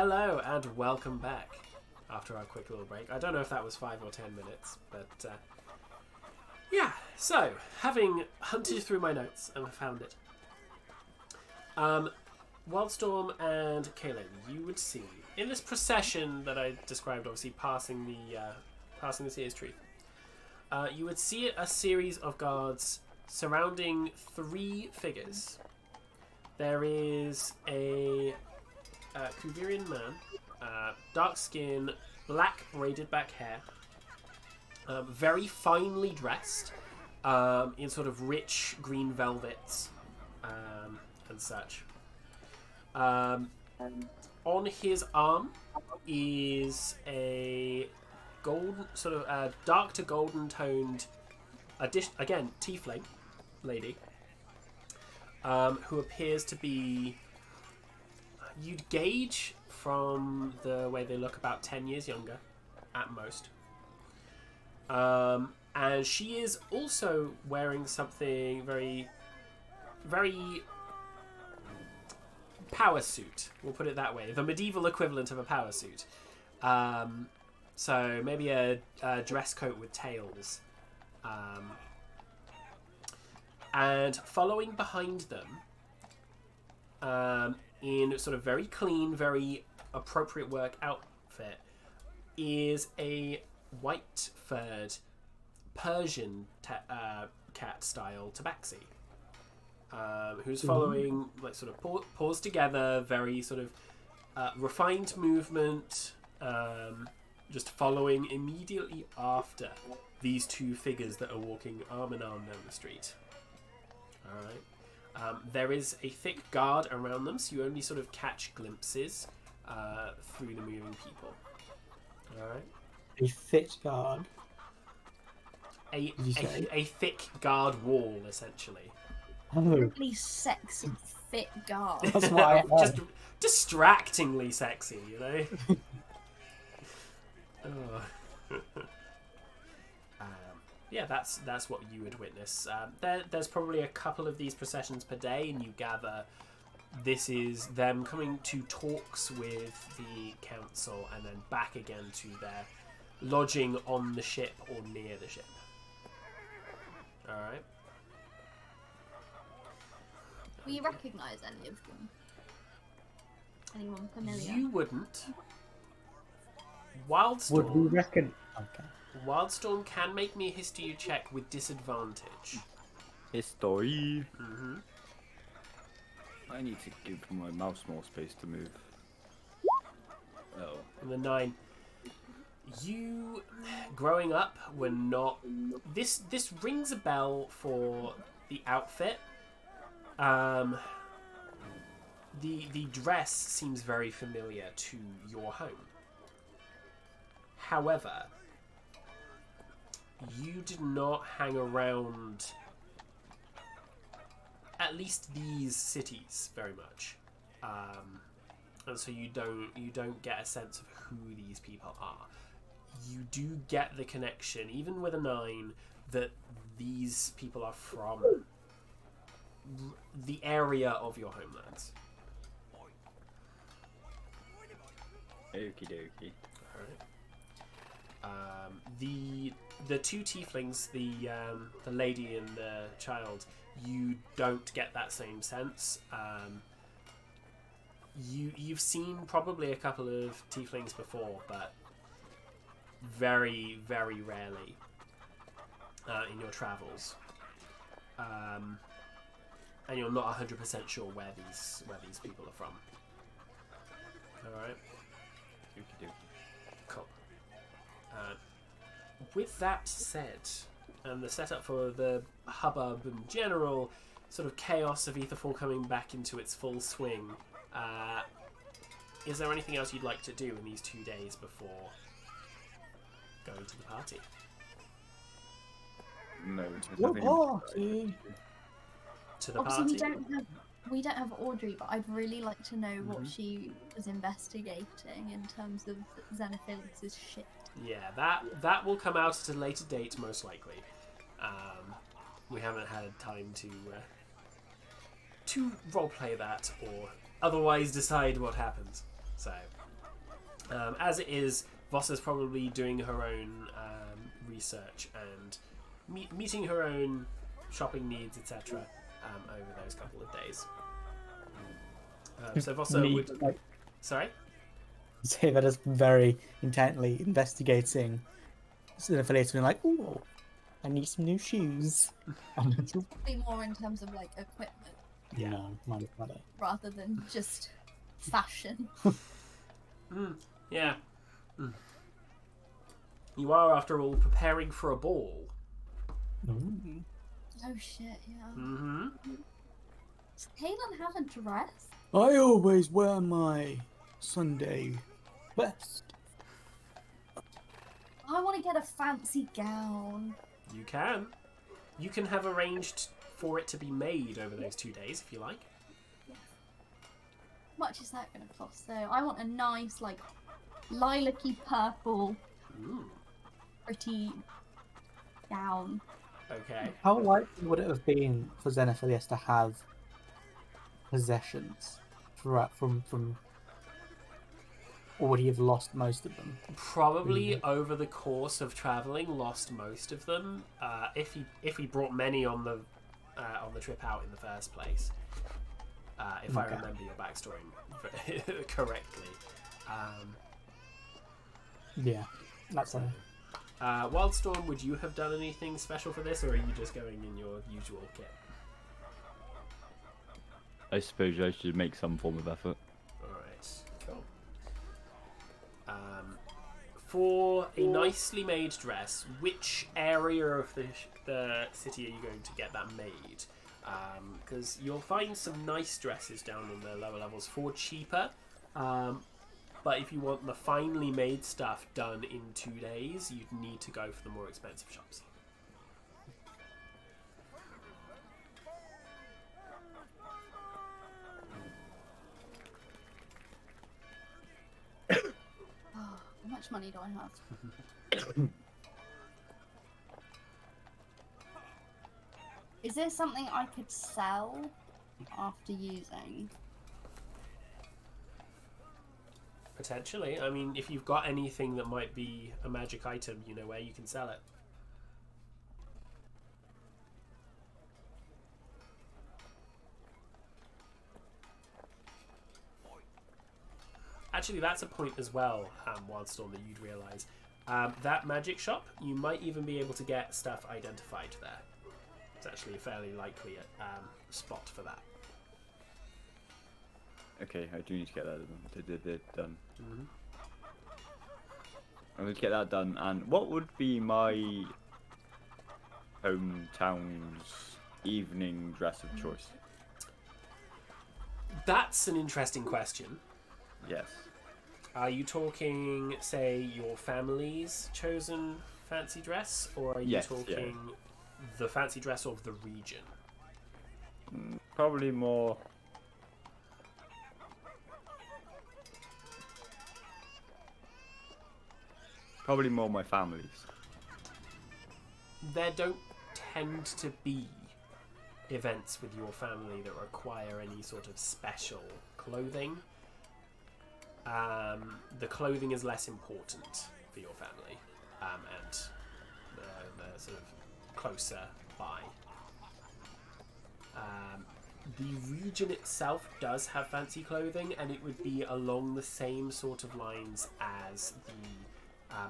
Hello and welcome back after our quick little break. I don't know if that was 5 or 10 minutes, but yeah. So, having hunted through my notes and found it, Wildstorm and Kaylin, you would see in this procession that I described, obviously passing the Seer's Truth, you would see a series of guards surrounding 3 figures. There is a Kuvirian man, dark skin, black braided back hair, very finely dressed, in sort of rich green velvets and such. On his arm is a golden, sort of dark to golden toned, again, tiefling lady, who appears to be, you'd gauge from the way they look, about 10 years younger at most. And she is also wearing something very, very power suit. We'll put it that way. The medieval equivalent of a power suit. So maybe a dress coat with tails. And following behind them, in sort of very clean, very appropriate work outfit, is a white-furred Persian cat-style tabaxi, who's following, like, sort of paws together, very sort of refined movement, just following immediately after these 2 figures that are walking arm in arm down the street. All right. There is a thick guard around them, so you only sort of catch glimpses through the moving people. All right. A thick guard. A thick guard wall, essentially. Oh, Really sexy, fit guard. that's what I Just distractingly sexy, you know. Oh. Yeah, that's what you would witness. There's probably a couple of these processions per day, and you gather this is them coming to talks with the council and then back again to their lodging on the ship or near the ship. Alright. Will you recognise any of them? Anyone familiar? You wouldn't. would we Wildstorm. reckon. Okay. Wildstorm can make me a history check with disadvantage. History. Mm-hmm. I need to give my mouse more space to move. Oh. And the 9. You, growing up, were not. This rings a bell for the outfit. The dress seems very familiar to your home. However, you did not hang around at least these cities very much, and so you don't get a sense of who these people are. You do get the connection, even with a 9, that these people are from the area of your homelands. Okie dokie. The 2 tieflings, the lady and the child, you don't get that same sense. You've seen probably a couple of tieflings before, but very, very rarely in your travels, and you're not 100% sure where these people are from. All right. Okie dokie. Cool. With that said, and the setup for the hubbub and general sort of chaos of Aetherfall coming back into its full swing, is there anything else you'd like to do in these 2 days before going to the party? No, What nothing. party? To the Obviously, party? we don't have Audrey, but I'd really like to know what Mm-hmm. she was investigating in terms of Xenophilius' shit. Yeah, that will come out at a later date, most likely. We haven't had time to roleplay that or otherwise decide what happens. So, As it is, Vossa's probably doing her own research and meeting her own shopping needs, etc. Over those couple of days. So Vossa would... Like, Sorry? say that is very intently investigating Xenophilius being like, ooh, I need some new shoes. Be more in terms of like equipment Yeah. No, mine's not it. rather than just fashion. Yeah. You are, after all, preparing for a ball. Ooh. Oh shit, yeah. Mm-hmm. Does Kaylin have a dress? I always wear my Sunday best. I want to get a fancy gown. You can. You can have arranged for it to be made over those 2 days, if you like. How much is that going to cost though? I want a nice, like, lilac-y purple, Ooh. pretty gown. Okay. How likely would it have been for Xenophilius to have possessions from or would he have lost most of them? Probably over the course of traveling, lost most of them. If he brought many on the trip out in the first place. If I Okay. remember your backstory correctly. Yeah, that's a... Wildstorm, would you have done anything special for this, or are you just going in your usual kit? I suppose I should make some form of effort. Alright, cool. For a nicely made dress, which area of the city are you going to get that made? Because you'll find some nice dresses down in the lower levels for cheaper. But if you want the finely made stuff done in 2 days, you'd need to go for the more expensive shops. Oh, how much money do I have? Is there something I could sell after using? Potentially. I mean, if you've got anything that might be a magic item, you know where you can sell it. Actually, that's a point as well, Wildstorm, that you'd realise. That magic shop, you might even be able to get stuff identified there. It's actually a fairly likely spot for that. Okay, I do need to get that done. Mm-hmm. I'm going to get that done. And what would be my hometown's evening dress of choice? That's an interesting question. Yes. Are you talking, say, your family's chosen fancy dress, or are you Yes, talking the fancy dress of the region? Probably more... Probably more my family's. There don't tend to be events with your family that require any sort of special clothing. The clothing is less important for your family, and the sort of closer by. The region itself does have fancy clothing, and it would be along the same sort of lines as the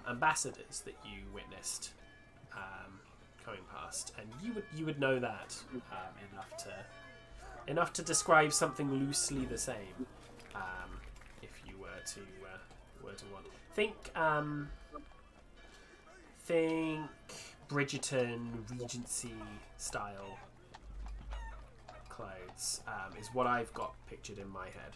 ambassadors that you witnessed coming past, and you would know that enough to describe something loosely the same. If you were to want, think Bridgerton Regency style clothes is what I've got pictured in my head.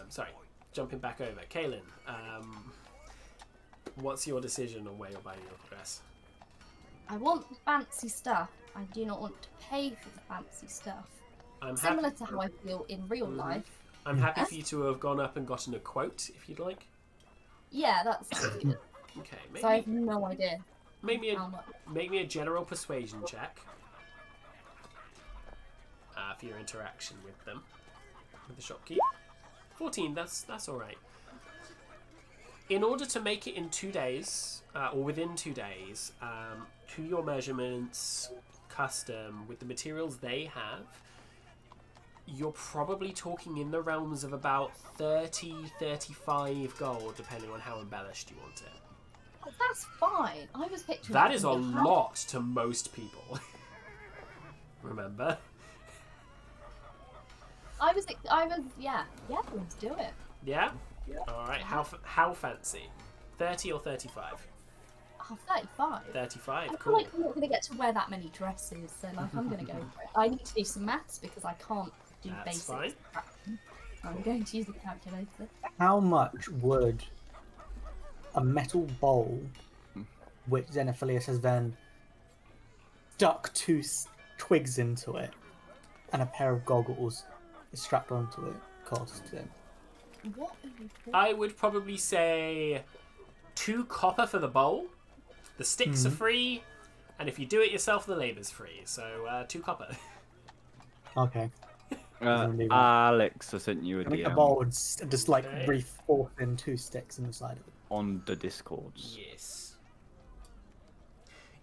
Sorry, jumping back over. Kaylin, what's your decision on where you're buying your dress? I want the fancy stuff. I do not want to pay for the fancy stuff. I'm Similar to how I feel in real life. I'm happy for you to have gone up and gotten a quote, if you'd like. Yeah, that's good. Okay, So I have no idea make me how much. a general persuasion check for your interaction with them, with the shopkeep. 14. That's all right. In order to make it in 2 days, or within 2 days, to your measurements, custom, with the materials they have, you're probably talking in the realms of about 30, 35 gold, depending on how embellished you want it. But that's fine. I was picturing That it is to a be lot to most people. Remember? I was, yeah, let's do it. Yeah? Alright, how fancy? 30 or 35? Oh, 35. 35, I feel cool. like I'm not going to get to wear that many dresses, so like I'm going to go for it. I need to do some maths because I can't do That's basic fine. subtraction. I'm going to use a calculator. How much would a metal bowl, which Xenophilius has then stuck two twigs into it, and a pair of goggles strapped onto it, cost him? What are you talking I would probably say 2 copper for the bowl. The sticks are free, and if you do it yourself, the labour's free. So 2 copper. Okay. Alex, I sent you a I think the DM bowl would just like Okay. reinforce in 2 sticks in the side of it. on the Discords. Yes.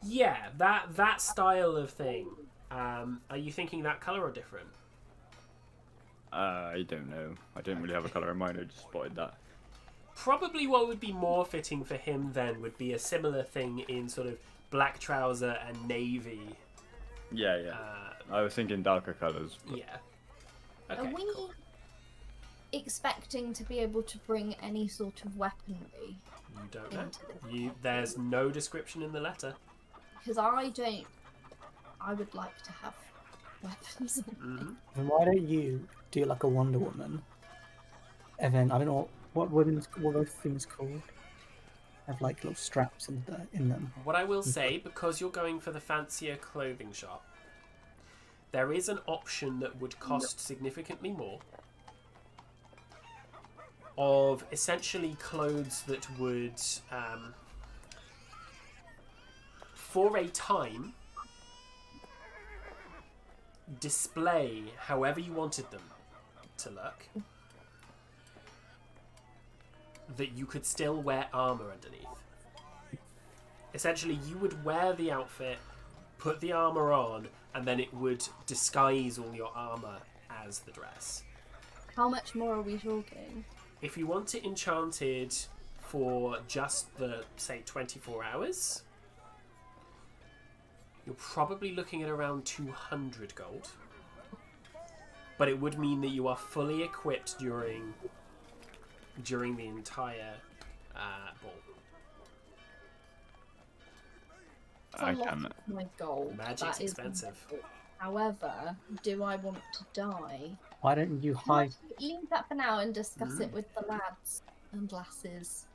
Yeah, that style of thing. Are you thinking that colour or different? I don't know. I didn't really have a colour in mind. I just spotted that. Probably what would be more fitting for him then would be a similar thing in sort of black trouser and navy. Yeah. I was thinking darker colours. Yeah. Are Okay, we cool. expecting to be able to bring any sort of weaponry? You don't know. into this? There's no description in the letter. Because I don't. I would like to have weapons. Mm-hmm. Then why don't you do like a Wonder Woman? And then I don't know what those things called. Have like little straps in them. What I will say, because you're going for the fancier clothing shop, there is an option that would cost significantly more of essentially clothes that would, for a time, display however you wanted them to look, that you could still wear armor underneath. Essentially, you would wear the outfit, put the armor on, and then it would disguise all your armor as the dress. How much more are we talking? If you want it enchanted for just the, say, 24 hours, you're probably looking at around 200 gold. But it would mean that you are fully equipped during the entire ball. It's a I lot can. of my gold. Magic's That is expensive. However, do I want to die? Why don't you hide? Leave that for now and discuss it with the lads and lasses.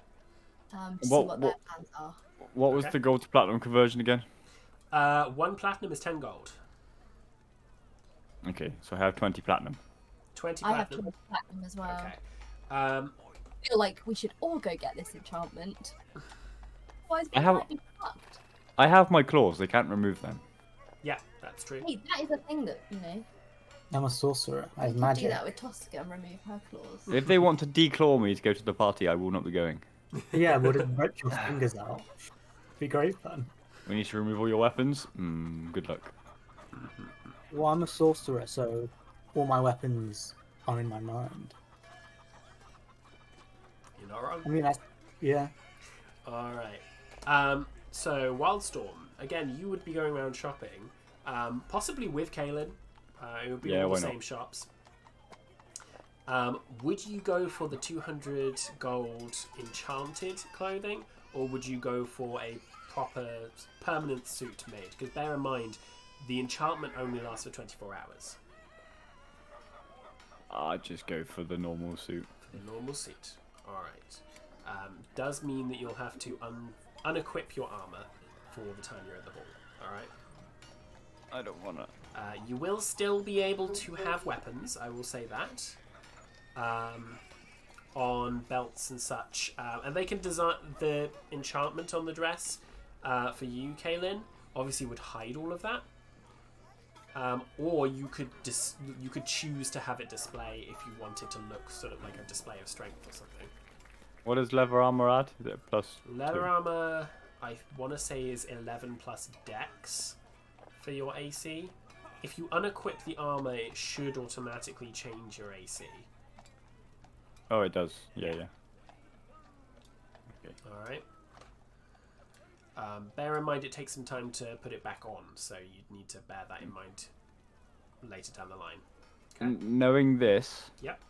To see What- what their what- plans are. What was Okay. the gold to platinum conversion again? 1 platinum is 10 gold. Okay, so I have 20 platinum. 20 I have platinum. 20 platinum as well. Okay. I feel like we should all go get this enchantment. Otherwise, we I have- might be fucked. I have my claws. They can't remove them. Yeah, that's true. Hey, that is a thing that, you know, I'm a sorcerer. I we have could magic. do that with Tosca and remove her claws. If they want to declaw me to go to the party, I will not be going. Yeah, we'll just rip your fingers out. Be great fun. We need to remove all your weapons. Good luck. Well, I'm a sorcerer, so all my weapons are in my mind. You're not wrong. I mean, yeah. Alright. So, Wildstorm, again, you would be going around shopping, possibly with Kaelin. It would be Yeah, all why the not? same shops. Would you go for the 200 gold enchanted clothing, or would you go for a proper permanent suit made? Because bear in mind, the enchantment only lasts for 24 hours. I'd just go for the normal suit. For the normal suit. Alright. Does mean that you'll have to unequip your armor for the time you're at the hall. Alright? I don't want to. You will still be able to have weapons, I will say that. on belts and such, and they can design the enchantment on the dress for you, Kaylin. Obviously, would hide all of that, or you could choose to have it display if you wanted to look sort of like a display of strength or something. What does leather armor add? Is it plus Leather 2? armor, I want to say, is 11 plus Dex for your AC. If you unequip the armor, it should automatically change your AC. Oh, it does. Yeah. Okay. Alright. Bear in mind it takes some time to put it back on, so you'd need to bear that in mind later down the line. Okay. Knowing this, Yep.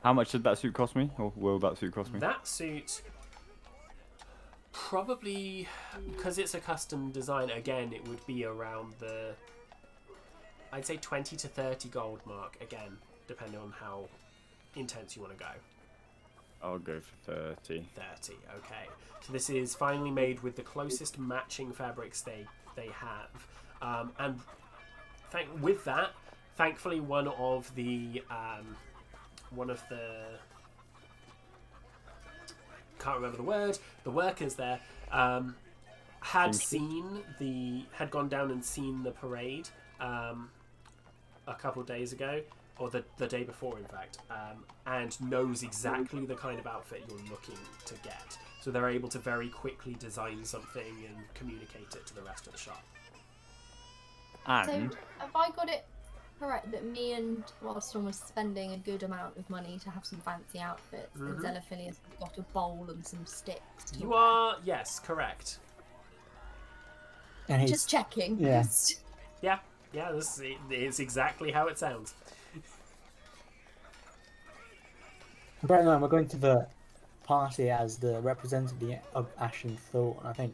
how much did that suit cost me? Or will that suit cost me? That suit, probably, because it's a custom design, again, it would be around the, I'd say 20 to 30 gold mark, again, depending on how intense you want to go. I'll go for 30. 30, okay. So this is finally made with the closest matching fabrics they have. And with that, thankfully one of the can't remember the word, the workers there had gone down and seen the parade a couple of days ago, or the day before in fact, and knows exactly the kind of outfit you're looking to get, so they're able to very quickly design something and communicate it to the rest of the shop. And So, have I got it correct that me and Wildstorm was spending a good amount of money to have some fancy outfits, and Xenophilius has got a bowl and some sticks? You are, yes, correct. And he's, Just checking. Yeah. Yeah, this is exactly how it sounds. bear in mind, we're going to the party as the representative of Ashen Thorn. I think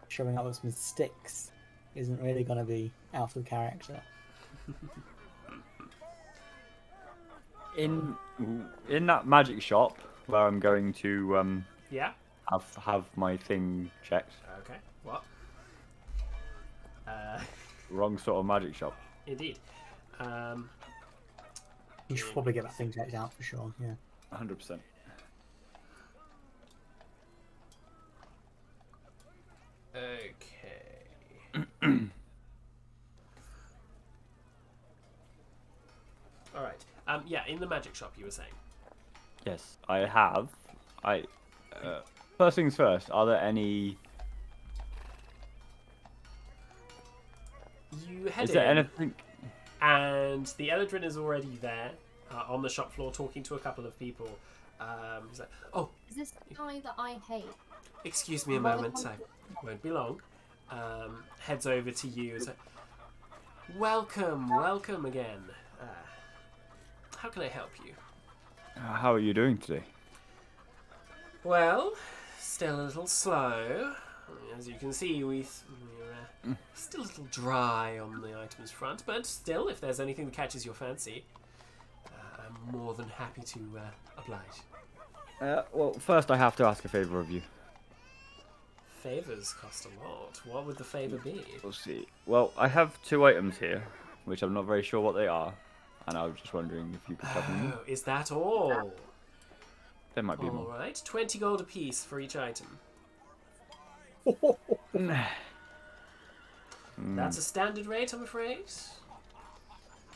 showing up with some sticks isn't really going to be out of character. in that magic shop where I'm going to Yeah. have my thing checked. Okay. What? Wrong sort of magic shop. Indeed. You should probably get that thing checked out for sure. Yeah. 100%. Okay. All right. Yeah, in the magic shop, you were saying. Yes, I have. First things first. Are there any? You head Is there in, anything? and the Eladrin is already there on the shop floor, talking to a couple of people. He's like, "Oh, Is this the guy that I hate? excuse me a moment. I won't be long." Heads over to you and says, "Welcome again. How can I help you?" How are you doing today? Well, still a little slow. As you can see, we're still a little dry on the items front, but still, if there's anything that catches your fancy, I'm more than happy to oblige. Well, first I have to ask a favour of you. Favours cost a lot. What would the favour be? We'll see. Well, I have 2 items here, which I'm not very sure what they are, and I was just wondering if you could tell me. Oh, is that all? There might be All more. right, 20 gold apiece for each item. That's a standard rate, I'm afraid.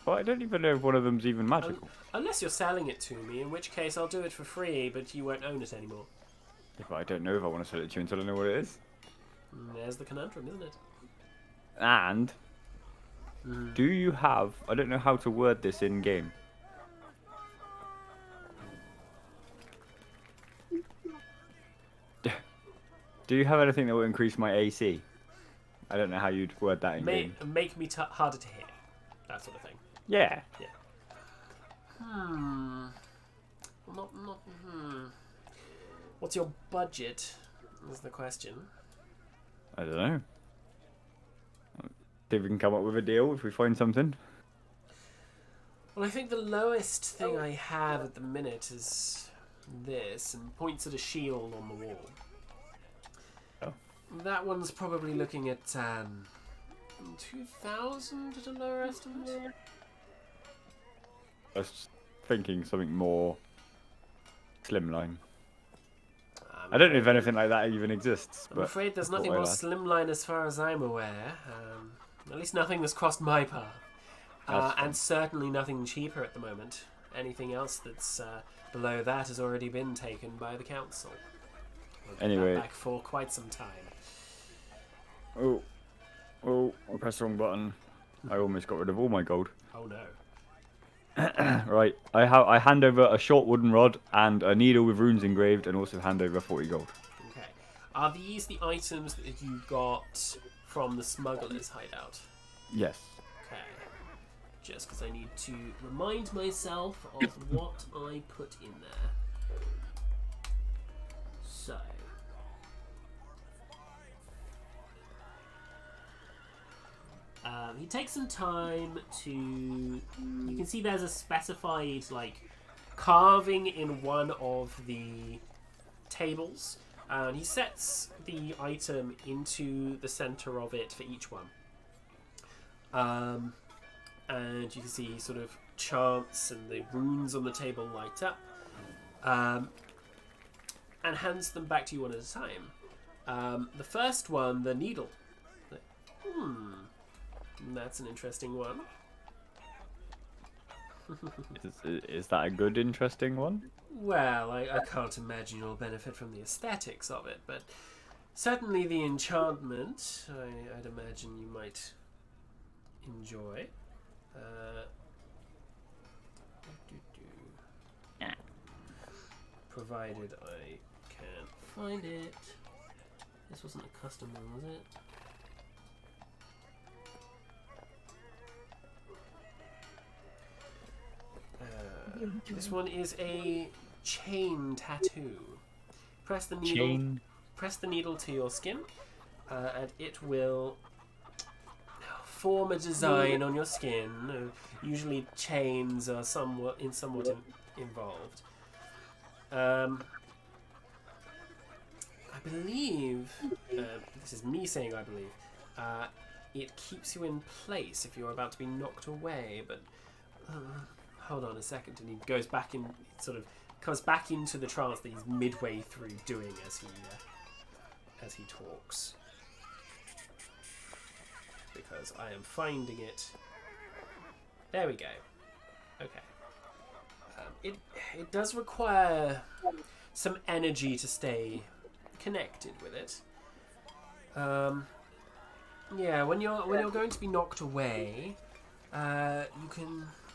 Well, I don't even know if one of them's even magical. Unless you're selling it to me, in which case I'll do it for free, but you won't own it anymore. Yeah, but I don't know if I want to sell it to you until I know what it is. There's the conundrum, isn't it? And do you have? I don't know how to word this in game. Do you have anything that will increase my AC? I don't know how you'd word that in game. Make me harder to hit. That sort of thing. Yeah. What's your budget? Is the question. I don't know. See if we can come up with a deal if we find something. Well, I think the lowest thing I have at the minute is this, and points at a shield on the wall. Oh. That one's probably looking at 2,000 at a lower estimate. I was thinking something more Slimline. I don't know if anything like that even exists. I'm but afraid there's that's nothing what I more like. slimline as far as I'm aware. At least nothing that's crossed my path. That's fine. And certainly nothing cheaper at the moment. Anything else that's below that has already been taken by the council. We'll get Anyway. that back for quite some time. Oh, I pressed the wrong button. I almost got rid of all my gold. Oh no. Right, I hand over a short wooden rod and a needle with runes engraved, and also hand over 40 gold. Okay. Are these the items that you got from the smuggler's hideout? Yes. Okay. Just because I need to remind myself of what I put in there. So. He takes some time to. You can see there's a specified carving in one of the tables. And he sets the item into the center of it for each one. And you can see sort of chants and the runes on the table light up. And hands them back to you one at a time. The first one, the needle. That's an interesting one. Is that a good, interesting one? Well, I can't imagine you'll benefit from the aesthetics of it, but certainly the enchantment, I'd imagine you might enjoy. Provided I can find it. This wasn't a custom one, was it? This one is a chain tattoo. Press the needle to your skin, and it will form a design on your skin. Usually, chains are somewhat involved. I believe this is me saying I believe. It keeps you in place if you're about to be knocked away, but. Hold on a second, and he goes back in, sort of comes back into the trance that he's midway through doing as he talks. Because I am finding it. There we go. Okay. It does require some energy to stay connected with it. Yeah, when you're going to be knocked away,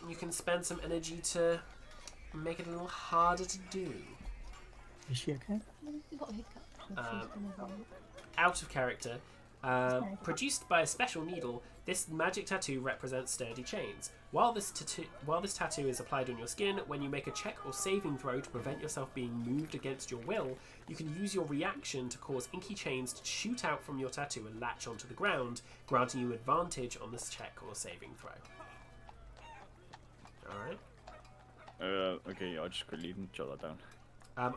you can spend some energy to make it a little harder to do. Is she okay? Out of character. Produced by a special needle, this magic tattoo represents sturdy chains. While this tattoo is applied on your skin, when you make a check or saving throw to prevent yourself being moved against your will, you can use your reaction to cause inky chains to shoot out from your tattoo and latch onto the ground, granting you advantage on this check or saving throw. Alright. Okay, I'll just quickly jot that down.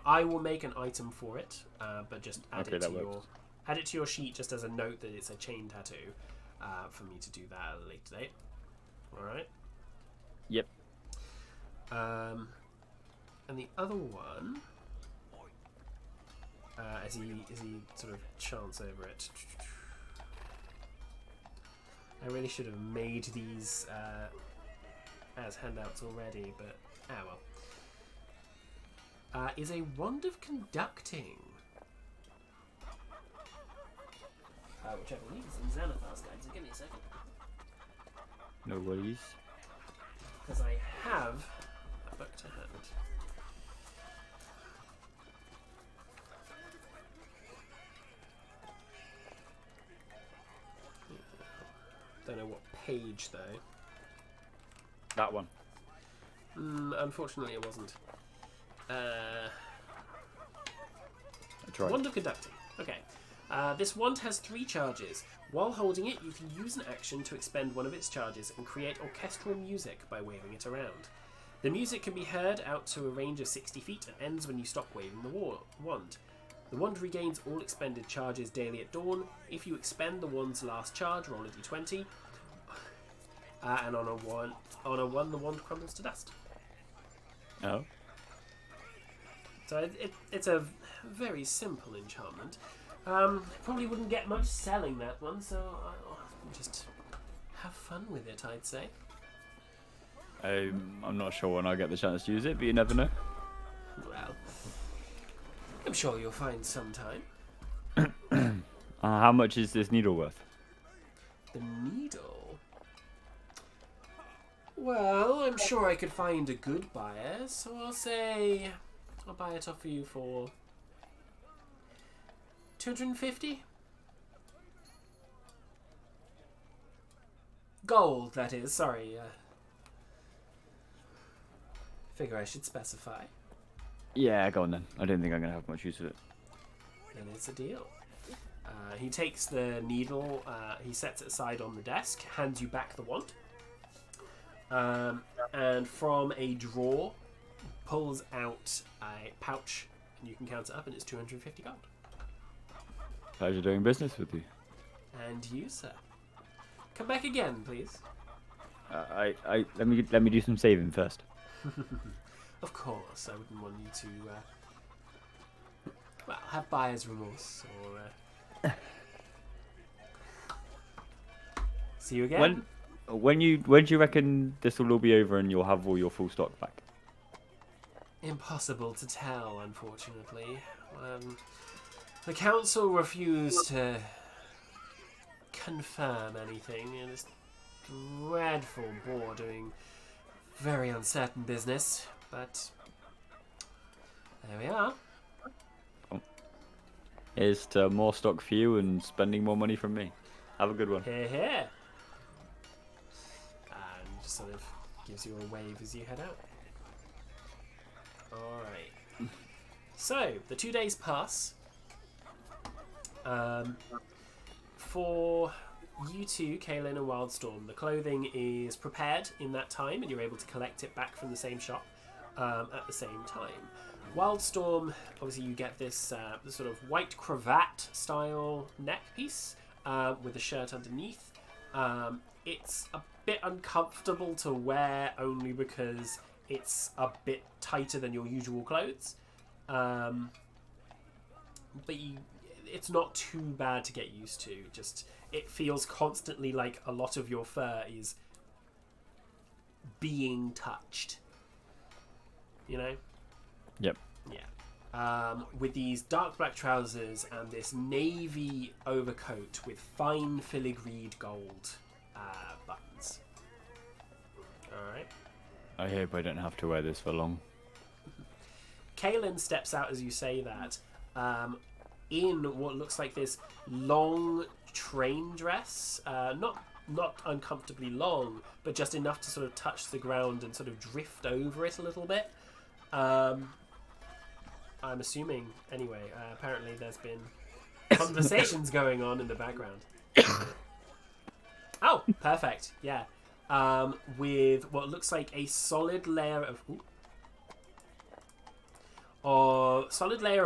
I will make an item for it, but just add Okay, it to your sheet just as a note that it's a chain tattoo, for me to do that at a later date. Alright. Yep. And the other one, as he sort of chants over it. I really should have made these as handouts already, but well. Is a wand of conducting. Which I believe is in Xanathar's guide, so give me a second. No worries. Because I have a book to hand. Don't know what page though. That one. Unfortunately, it wasn't. I tried. Wand of conducting. Okay. This wand has 3 charges. While holding it, you can use an action to expend one of its charges and create orchestral music by waving it around. The music can be heard out to a range of 60 feet and ends when you stop waving the wand. The wand regains all expended charges daily at dawn. If you expend the wand's last charge, roll a d20. And on a 1, the wand crumbles to dust. Oh. So it's a very simple enchantment. Probably wouldn't get much selling that one, so I'll just have fun with it, I'd say. I'm not sure when I get the chance to use it, but you never know. Well, I'm sure you'll find some time. How much is this needle worth? The needle? Well, I'm sure I could find a good buyer, so I'll say I'll buy it off for you for 250 gold, that is. Sorry. Figure I should specify. Yeah, go on then. I don't think I'm going to have much use of it. Then it's a deal. He takes the needle, he sets it aside on the desk, hands you back the wand, and from a drawer pulls out a pouch, and you can count it up, and it's 250 gold. Pleasure doing business with you. And you, sir. Come back again, please. Let me do some saving first. Of course, I wouldn't want you to, well, have buyer's remorse, or, see you again. When do you reckon this will all be over and you'll have all your full stock back? Impossible to tell, unfortunately. The council refused to confirm anything, and it's dreadful bore doing very uncertain business, but there we are. Here's to more stock for you and spending more money from me. Have a good one. Here, here. And just sort of gives you a wave as you head out. Alright. So, the 2 days pass. For you two, Kaylin and Wildstorm, the clothing is prepared in that time, and you're able to collect it back from the same shop at the same time. Wildstorm, obviously you get this sort of white cravat style neck piece with a shirt underneath. It's a bit uncomfortable to wear only because it's a bit tighter than your usual clothes. But it's not too bad to get used to. Just it feels constantly like a lot of your fur is being touched. You know? Yep. Yeah. With these dark black trousers and this navy overcoat with fine filigreed gold buttons. Alright. I hope I don't have to wear this for long. Kaylin steps out as you say that, in what looks like this long train dress. Not uncomfortably long, but just enough to sort of touch the ground and sort of drift over it a little bit. I'm assuming, anyway, apparently there's been conversations going on in the background. Oh, perfect, yeah. With what looks like a solid layer of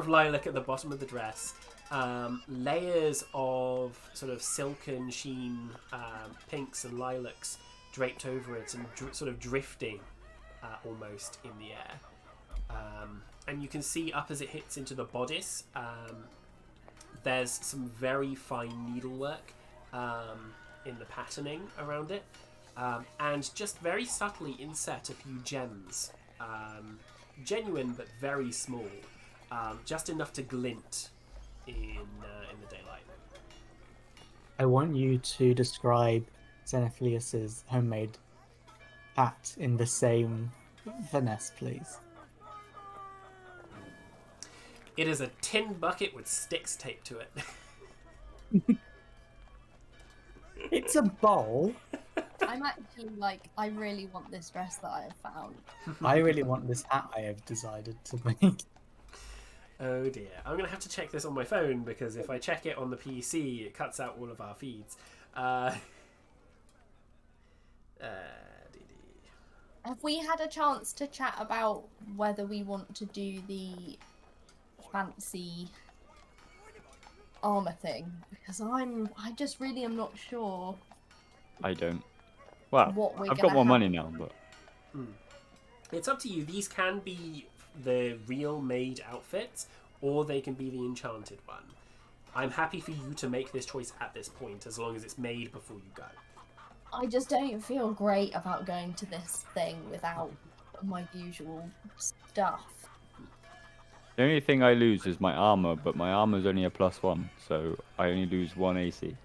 lilac at the bottom of the dress, layers of sort of silken sheen pinks and lilacs draped over it and sort of drifting almost in the air. And you can see up as it hits into the bodice, there's some very fine needlework in the patterning around it, and just very subtly inset a few gems, genuine but very small, just enough to glint in the daylight. I want you to describe Xenophilius's homemade hat in the same finesse, please. It is a tin bucket with sticks taped to it. It's a bowl. I'm actually like, I really want this dress that I have found. I really want this hat I have decided to make. Oh dear. I'm going to have to check this on my phone, because if I check it on the PC, it cuts out all of our feeds. Have we had a chance to chat about whether we want to do the fancy armor thing? Because I just really am not sure. I don't. Well, What we're I've got gonna more have. money now, but It's up to you. These can be the real made outfits, or they can be the enchanted one. I'm happy for you to make this choice at this point, as long as it's made before you go. I just don't feel great about going to this thing without my usual stuff. The only thing I lose is my armor, but my armor's only a +1, so I only lose 1 AC.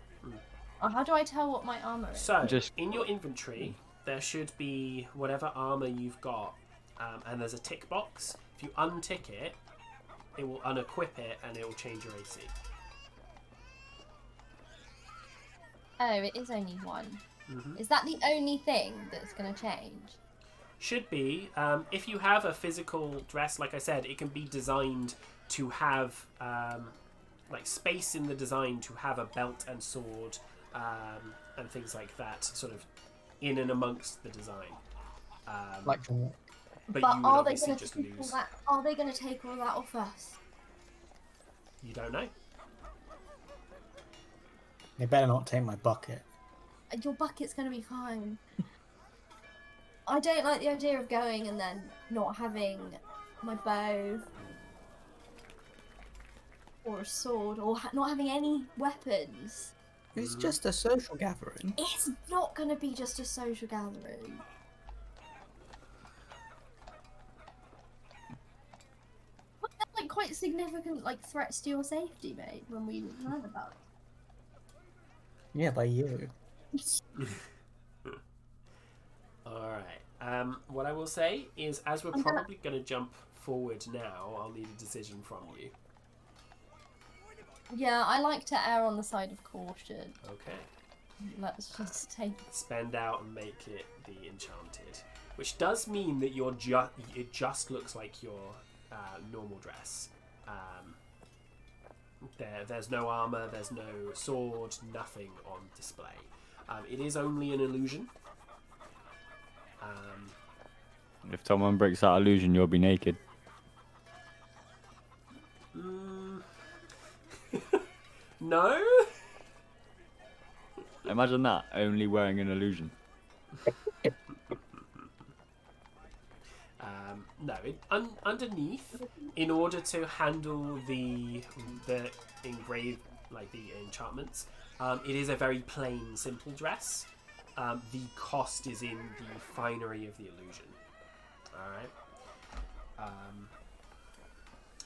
How do I tell what my armor is? So, Just- in your inventory, there should be whatever armor you've got, and there's a tick box. If you untick it, it will unequip it, and it will change your AC. Oh, it is only 1. Mm-hmm. Is that the only thing that's going to change? Should be. If you have a physical dress, like I said, it can be designed to have like space in the design to have a belt and sword and things like that, sort of in and amongst the design. Like, but But you would are they obviously going to just take all lose. that? Are they going to take all that off us? You don't know. they better not take my bucket. Your bucket's going to be fine. I don't like the idea of going and then not having my bow or a sword or not having any weapons. It's just a social gathering. It's not going to be just a social gathering. Weren't there, like, quite significant threats to your safety, mate, when we learned about Yeah, by you. it? Alright. What I will say is, as we're probably going to jump forward now, I'll need a decision from you. Yeah, I like to err on the side of caution. Okay. Let's just take. Spend out and make it the enchanted. Which does mean that it just looks like your normal dress. There's no armor, there's no sword, nothing on display. It is only an illusion. If someone breaks that illusion, you'll be naked. No? Imagine that, only wearing an illusion. No. Underneath, in order to handle the engraved, like the enchantments, it is a very plain, simple dress. The cost is in the finery of the illusion. Alright.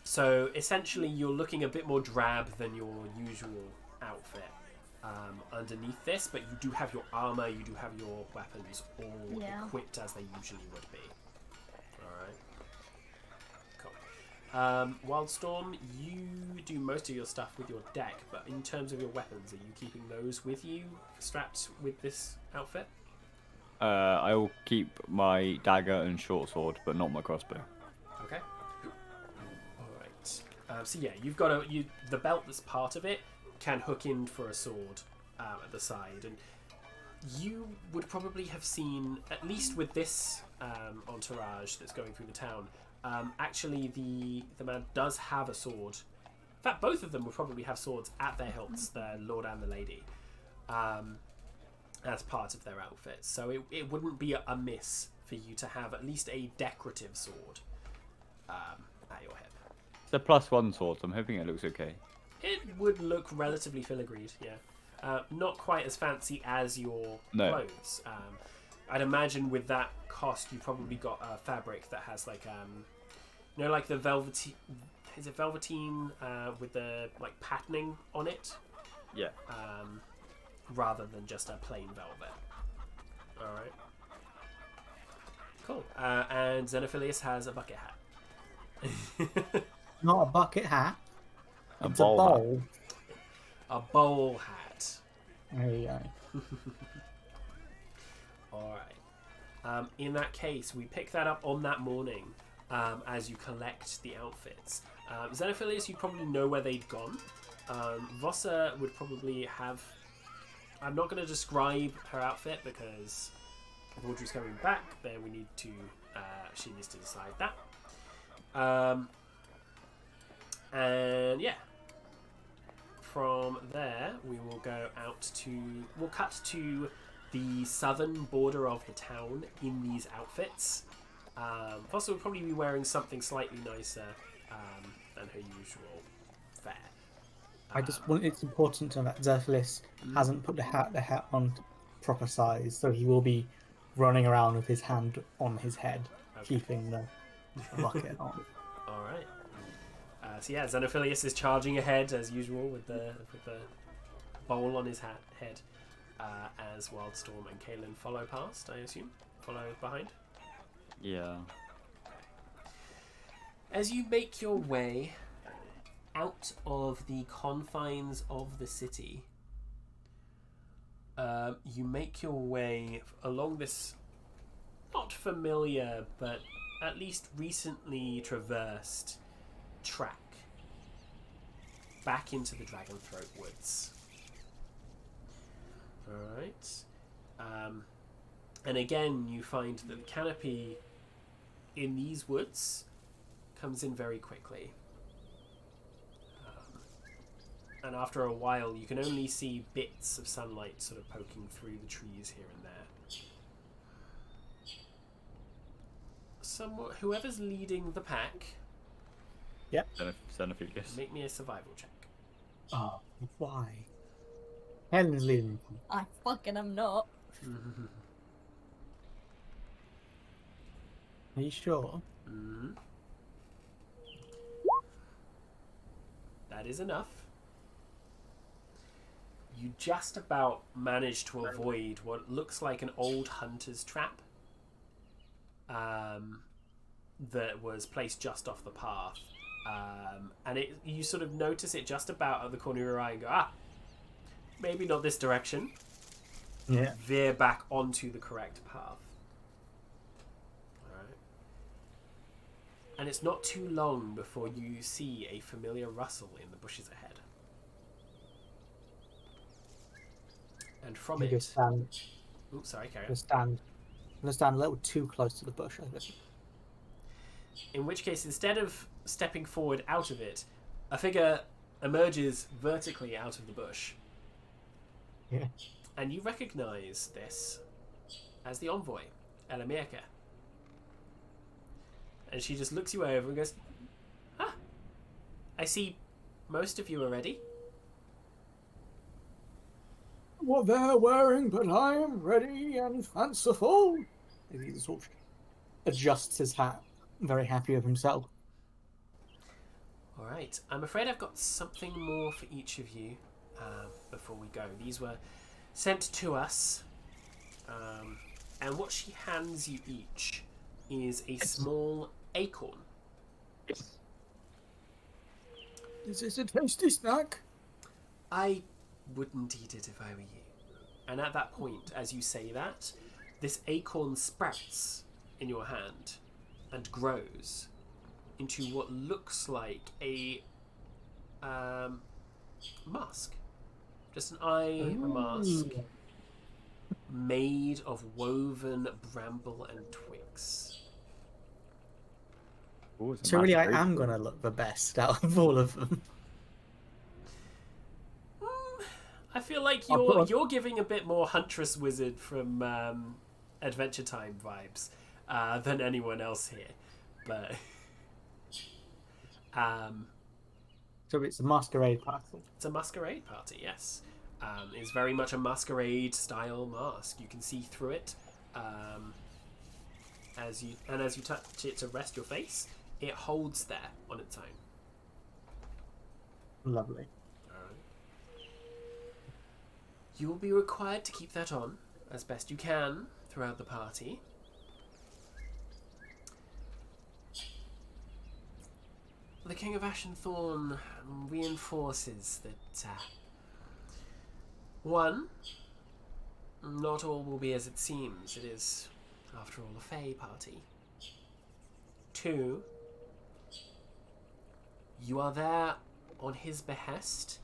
So essentially you're looking a bit more drab than your usual outfit underneath this, but you do have your armor, you do have your weapons all equipped as they usually would be. Alright. Cool. Wildstorm, you do most of your stuff with your deck, but in terms of your weapons, are you keeping those with you, strapped with this outfit? I will keep my dagger and short sword, but not my crossbow. Okay. Alright. So yeah, you've got the belt that's part of it can hook in for a sword at the side, and you would probably have seen, at least with this entourage that's going through the town, actually the man does have a sword. In fact, both of them would probably have swords at their hilts, the lord and the lady, as part of their outfits. So it wouldn't be amiss for you to have at least a decorative sword at your hip. It's a +1 sword, so I'm hoping it looks okay. It would look relatively filigreed, yeah. Not quite as fancy as your clothes. I'd imagine with that cost, you probably got a fabric that has like, like the velveteen. Is it velveteen with the like patterning on it? Yeah. Rather than just a plain velvet. All right. Cool. And Xenophilius has a bucket hat. Not a bucket hat. A It's bowl a hat. bowl. A bowl hat. There you go. All right. In that case, we pick that up on that morning as you collect the outfits. Xenophilius, you probably know where they'd gone. Vossa would probably have... I'm not going to describe her outfit because if Audrey's coming back, then we need to... she needs to decide that. And yeah. From there, we will go out to... We'll cut to the southern border of the town in these outfits. Foster would probably be wearing something slightly nicer than her usual fare. I just want it's important to know that Zephylis hasn't put the hat on proper size, so he will be running around with his hand on his head, keeping the bucket on. All right. So yeah, Xenophilius is charging ahead as usual with the bowl on his head, as Wildstorm and Kaelin follow past. I assume follow behind. Yeah. As you make your way out of the confines of the city, you make your way along this not familiar but at least recently traversed track back into the Dragonthroat Woods. Alright. And again, you find that the canopy in these woods comes in very quickly. And after a while, you can only see bits of sunlight sort of poking through the trees here and there. Whoever's leading the pack, Yep. Xenophilius. make me a survival check. Oh, why? Helen's leading. I fucking am not. Are you sure? Mm-hmm. That is enough. You just about manage to avoid what looks like an old hunter's trap that was placed just off the path. And you sort of notice it just about at the corner of your eye and go, maybe not this direction. Yeah. Veer back onto the correct path. Alright. And it's not too long before you see a familiar rustle in the bushes ahead. And from You it... just stand. Oops, sorry, carry on. I'm gonna stand a little too close to the bush, I think. In which case, instead of stepping forward out of it, a figure emerges vertically out of the bush. Yeah. And you recognize this as the envoy, Elamirka. And she just looks you over and goes, I see most of you already. What they're wearing, but I am ready and fanciful. He sort of adjusts his hat, very happy with himself. Alright, I'm afraid I've got something more for each of you before we go. These were sent to us. And what she hands you each is a small acorn. Is this a tasty snack? I wouldn't eat it if I were you. And at that point, as you say that, this acorn sprouts in your hand and grows into what looks like a mask. Just an eye mask made of woven bramble and twigs. Ooh, it's a So really, I Masquerade am Ball. gonna look the best out of all of them. I feel like I'll put you're giving a bit more Huntress Wizard from Adventure Time vibes than anyone else here, but So it's a masquerade party. it's a masquerade party. Yes, it's very much a masquerade style mask. You can see through it as you touch it to rest your face. It holds there on its own. Lovely. You will be required to keep that on as best you can throughout the party. The King of Ashenthorn reinforces that, one, not all will be as it seems. It is, after all, a Fey party. Two, you are there on his behest.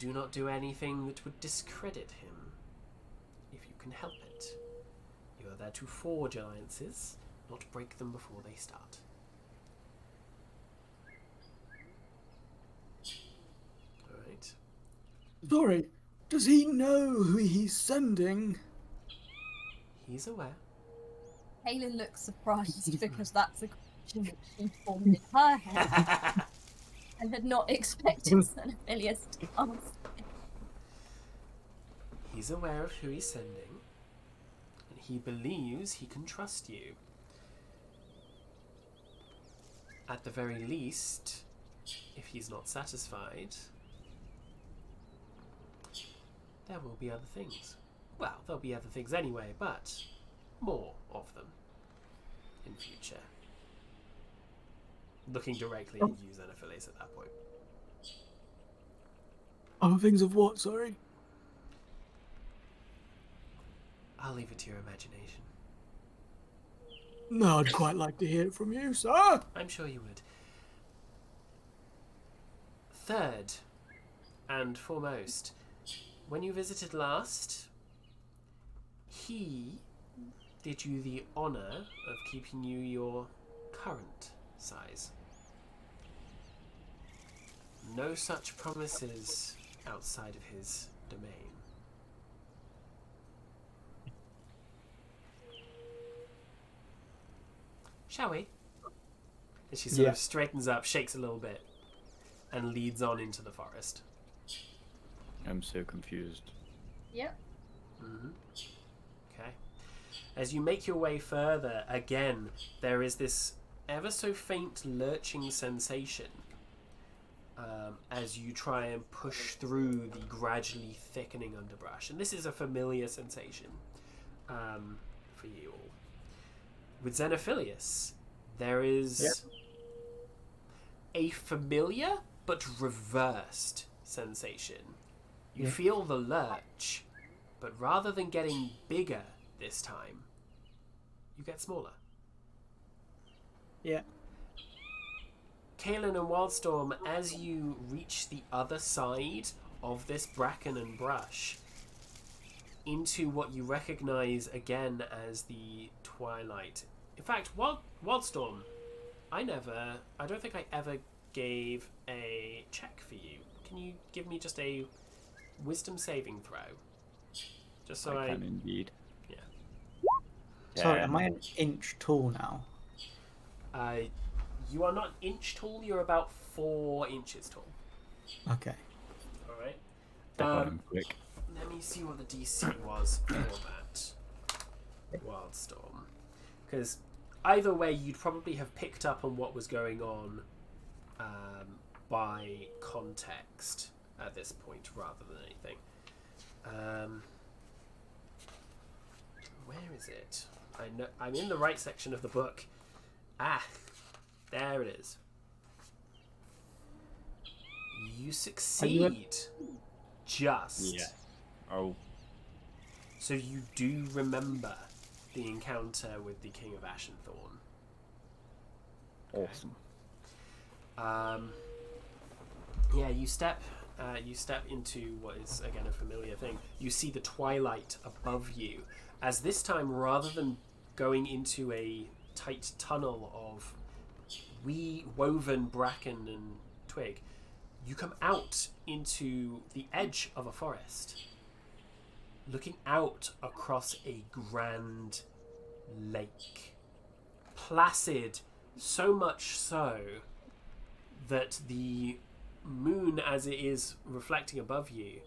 Do not do anything that would discredit him, if you can help it. You are there to forge alliances, not break them before they start. Alright. Sorry, does he know who he's sending? He's aware. Kaylin looks surprised because that's a question that she formed in her head and had not expected Xenophilius to answer. He's aware of who he's sending, and he believes he can trust you. At the very least, if he's not satisfied, there will be other things. Well, there'll be other things anyway, but more of them in future. Looking directly at you, Xenophilius, at that point. Other things of what, sorry? I'll leave it to your imagination. No, I'd quite like to hear it from you, sir. I'm sure you would. Third and foremost, when you visited last, he did you the honour of keeping you your current size. No such promises outside of his domain. Shall we? And she sort of straightens up, shakes a little bit, and leads on into the forest. I'm so confused. Yep. Mm-hmm. Okay. As you make your way further, again, there is this ever so faint lurching sensation as you try and push through the gradually thickening underbrush. And this is a familiar sensation for you all. With Xenophilius, there is a familiar but reversed sensation. You feel the lurch, but rather than getting bigger this time, you get smaller. Yeah. Kaelin and Wildstorm, as you reach the other side of this bracken and brush, into what you recognize again as the twilight. In fact, Wildstorm, I don't think I ever gave a check for you. Can you give me just a wisdom saving throw? Just so I can indeed. Yeah. Sorry, am I an inch tall now? You are not inch tall, you're about 4 inches tall. Okay. Alright. I'm quick. Let me see what the DC was for that Wildstorm. Because either way, you'd probably have picked up on what was going on by context at this point, rather than anything. Where is it? I know I'm in the right section of the book. There it is. You succeed. Just. Yeah. Oh. So you do remember the encounter with the King of Ashenthorn. Awesome. Yeah, you step into what is again a familiar thing. You see the twilight above you, as this time, rather than going into a tight tunnel of woven bracken and twig, you come out into the edge of a forest, looking out across a grand lake. Placid, so much so that the moon, as it is reflecting above you,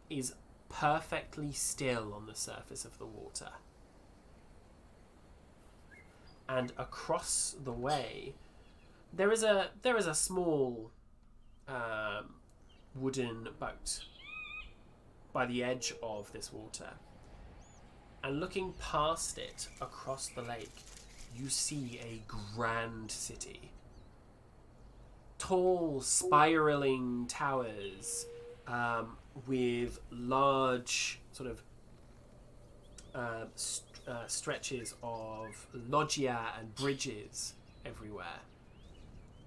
is perfectly still on the surface of the water. And across the way, there is a small wooden boat by the edge of this water. And looking past it across the lake, you see a grand city. Tall, spiraling towers with large sort of stretches of loggia and bridges everywhere,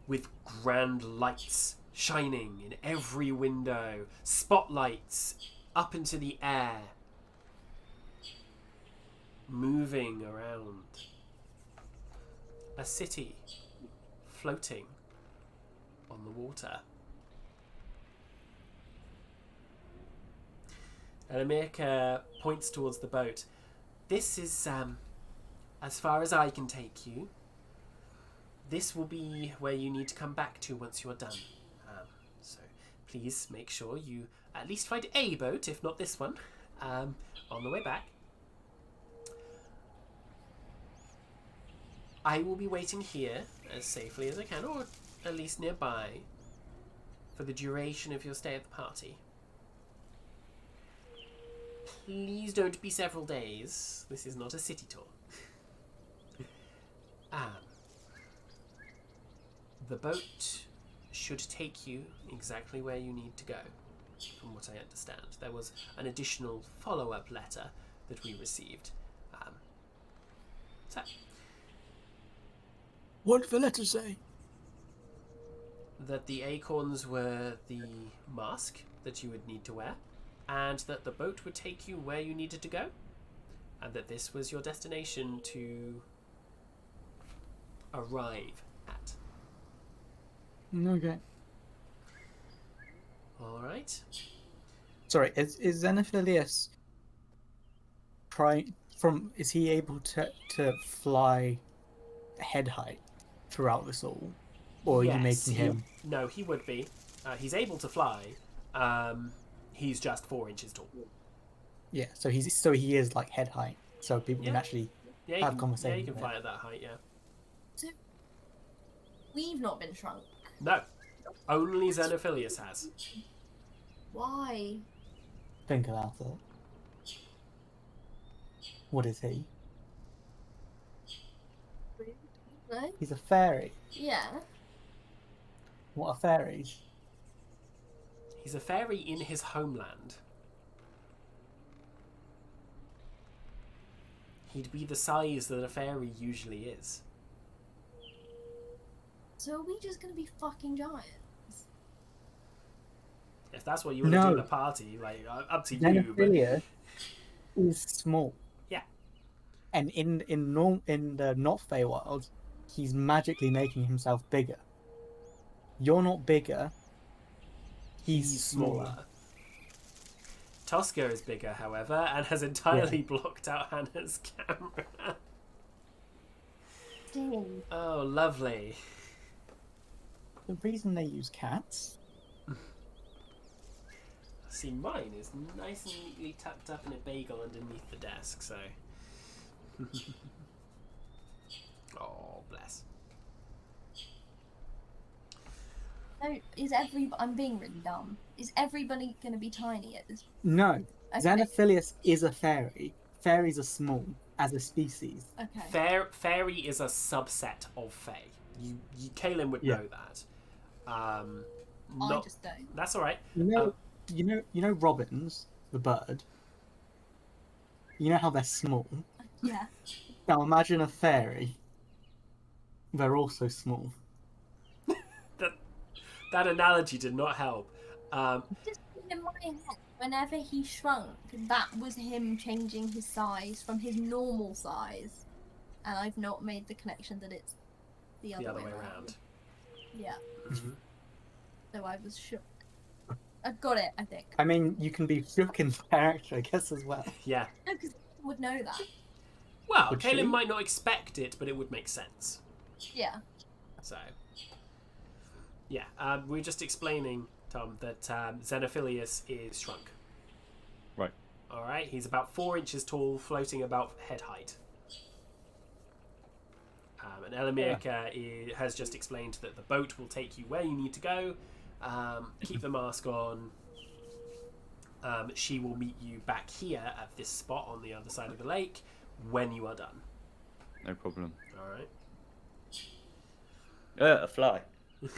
with grand lights shining in every window, spotlights up into the air, moving around. A city floating on the water. And Amirka points towards the boat. This is a as far as I can take you, this will be where you need to come back to once you're done. So please make sure you at least find a boat, if not this one, on the way back. I will be waiting here as safely as I can, or at least nearby, for the duration of your stay at the party. Please don't be several days. This is not a city tour. The boat should take you exactly where you need to go, from what I understand. There was an additional follow-up letter that we received. So, What did the letter say? that the acorns were the mask that you would need to wear, and that the boat would take you where you needed to go, and that this was your destination to arrive at. Okay. All right. Sorry, is Xenophilius is he able to fly head height throughout this all? Or are you making him... No, he would be. He's able to fly. He's just 4 inches tall. Yeah, so he is like head height, so people can actually have conversations. Yeah, you can fly at that height, yeah. So, we've not been shrunk. No. Only Xenophilius has. Why? Think about it. What is he? No? He's a fairy. Yeah. What are fairies? He's a fairy in his homeland. He'd be the size that a fairy usually is. So are we just gonna be fucking giants? If that's what you want to do at the party, like, up to you. But Xenophilius is small. yeah, And in the not Feywild, he's magically making himself bigger. You're not bigger. He's smaller. Tosca is bigger, however, and has entirely blocked out Hannah's camera. Dang. Oh, lovely. The reason they use cats. See, mine is nice and neatly tucked up in a bagel underneath the desk, so... Oh, bless. So I'm being really dumb. Is everybody gonna be tiny at this? No, Okay. Xenophilius is a fairy. Fairies are small as a species. Okay. Fairy is a subset of Fae. Kaelin would know that. I just don't. That's all right. You know robins, the bird. You know how they're small. Yeah. Now imagine a fairy. They're also small. That analogy did not help. Just in my head, whenever he shrunk, that was him changing his size from his normal size, and I've not made the connection that it's the other way around. Yeah. Mm-hmm. So I was shook. I got it, I think. I mean, you can be shook in character, I guess, as well. Yeah. No, because would know that. Well, Would Kaelin she? might not expect it, but it would make sense. Yeah. So, yeah, we're just explaining, Tom, that Xenophilius is shrunk. Right. All right, he's about 4 inches tall, floating about head height. And Elamirka has just explained that the boat will take you where you need to go. Keep the mask on. She will meet you back here at this spot on the other side of the lake when you are done. No problem. All right. A fly.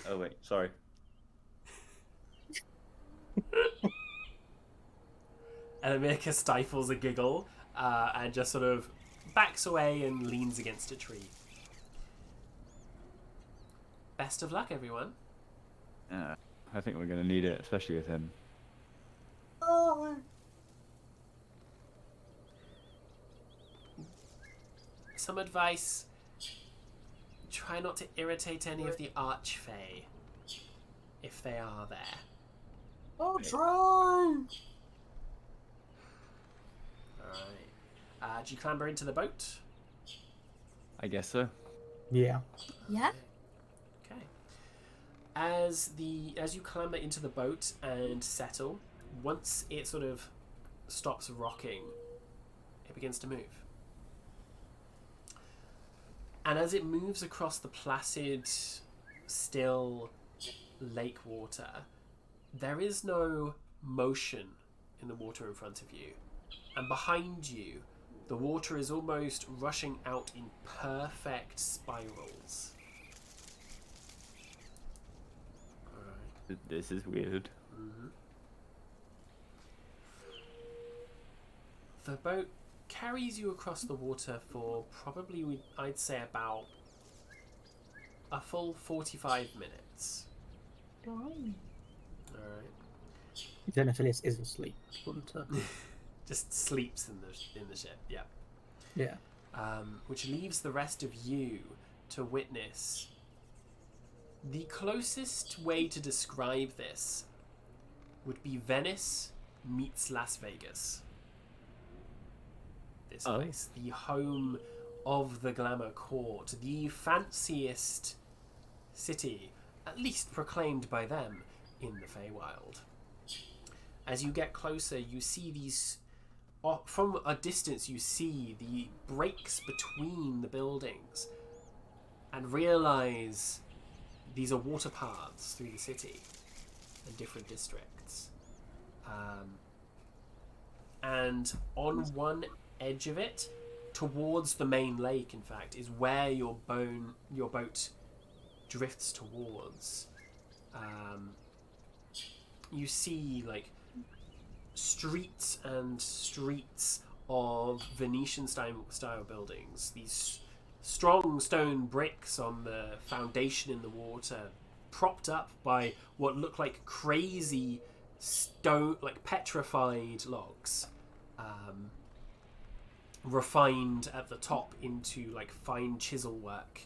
Oh wait, sorry. Elamirka stifles a giggle and just sort of backs away and leans against a tree. Best of luck, everyone. I think we're gonna need it, especially with him. Some advice. Try not to irritate any of the Archfey, if they are there. I'll try! Alright. Do you clamber into the boat? I guess so. Yeah. Yeah. Okay. As you clamber into the boat and settle, once it sort of stops rocking, it begins to move. And as it moves across the placid, still lake water, there is no motion in the water in front of you. And behind you, the water is almost rushing out in perfect spirals. Alright. This is weird. Mm-hmm. The boat carries you across the water for probably, I'd say, about a full 45 minutes. Alright. Xenophilius is asleep. Just sleeps in the ship, yeah. Yeah. Which leaves the rest of you to witness. The closest way to describe this would be Venice meets Las Vegas. This place, the home of the glamour court, the fanciest city, at least proclaimed by them, in the Feywild. As you get closer, you see these... From a distance, you see the breaks between the buildings and realise these are water paths through the city and different districts. And on one edge of it, towards the main lake, in fact, is where your boat drifts towards. You see, like, streets and streets of Venetian style buildings. These strong stone bricks on the foundation in the water, propped up by what look like crazy stone, like petrified logs, refined at the top into like fine chisel work,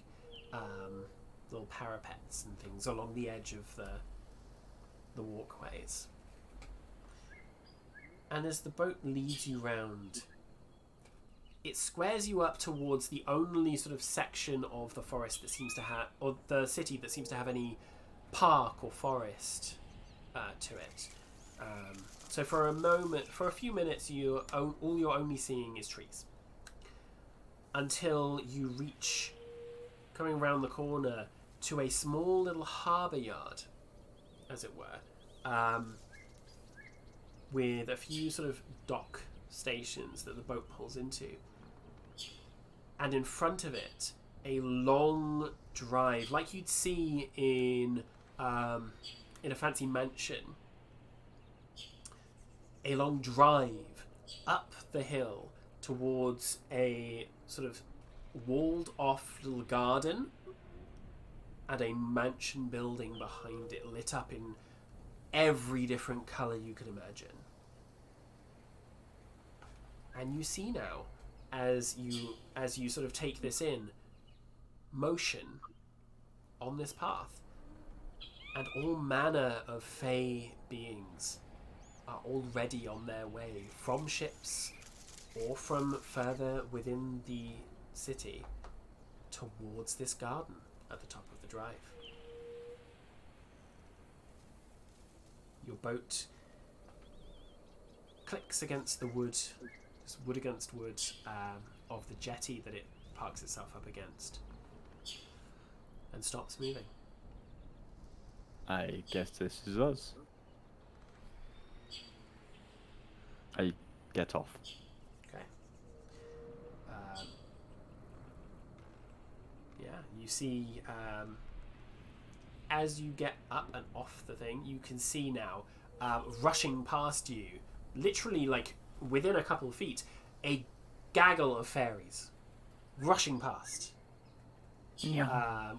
little parapets and things along the edge of the walkways. And as the boat leads you round, it squares you up towards the only sort of section of the forest that seems to have, or the city that seems to have any park or forest to it. So for a few minutes, all you're only seeing is trees. Until you reach, coming round the corner, to a small little harbour yard, as it were. With a few sort of dock stations that the boat pulls into. And in front of it, a long drive, like you'd see in a fancy mansion. A long drive up the hill towards a sort of walled-off little garden and a mansion building behind it, lit up in every different colour you could imagine. And you see now, as you sort of take this in, motion on this path, and all manner of fey beings are already on their way from ships or from further within the city towards this garden at the top of the drive. Your boat clicks against the wood against wood of the jetty that it parks itself up against, and stops moving. I guess this is us. I get off. Okay. Yeah, you see, as you get up and off the thing, you can see now, rushing past you, literally like within a couple of feet, a gaggle of fairies rushing past,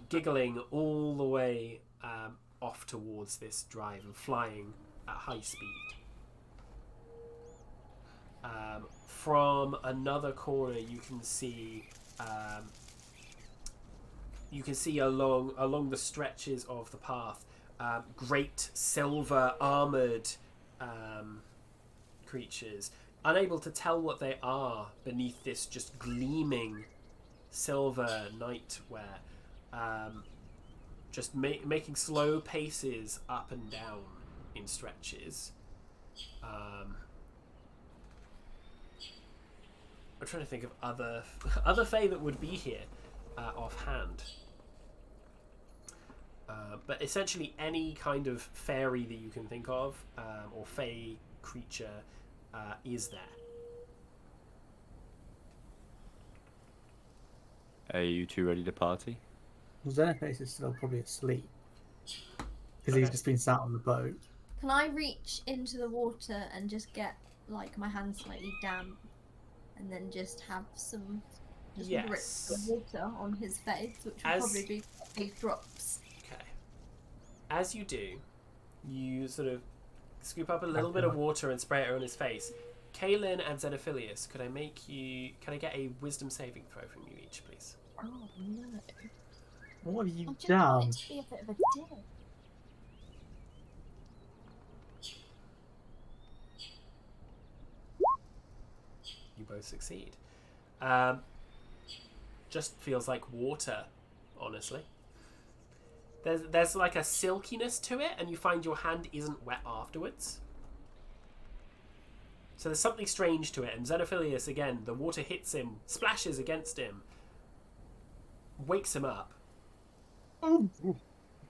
giggling all the way off towards this drive and flying at high speed. From another corner, you can see along the stretches of the path, great silver armored creatures, unable to tell what they are beneath this just gleaming silver nightwear, just making slow paces up and down in stretches. I'm trying to think of other fae that would be here offhand. But essentially any kind of fairy that you can think of, or fae creature, is there. Are you two ready to party? Well, Xenophase is still probably asleep because he's just been sat on the boat. Can I reach into the water and just get like my hand slightly damp, and then just have some drips of water on his face, which will probably be 8 drops. Okay. As you do, you sort of scoop up a little bit of water and spray it on his face. Kaylin and Xenophilius, can I get a wisdom saving throw from you each, please? Oh no. What have you I just done? want it to be a bit of a dip. You both succeed. Just feels like water, honestly. There's like a silkiness to it, and you find your hand isn't wet afterwards. So there's something strange to it, and Xenophilius, again, the water hits him, splashes against him, wakes him up,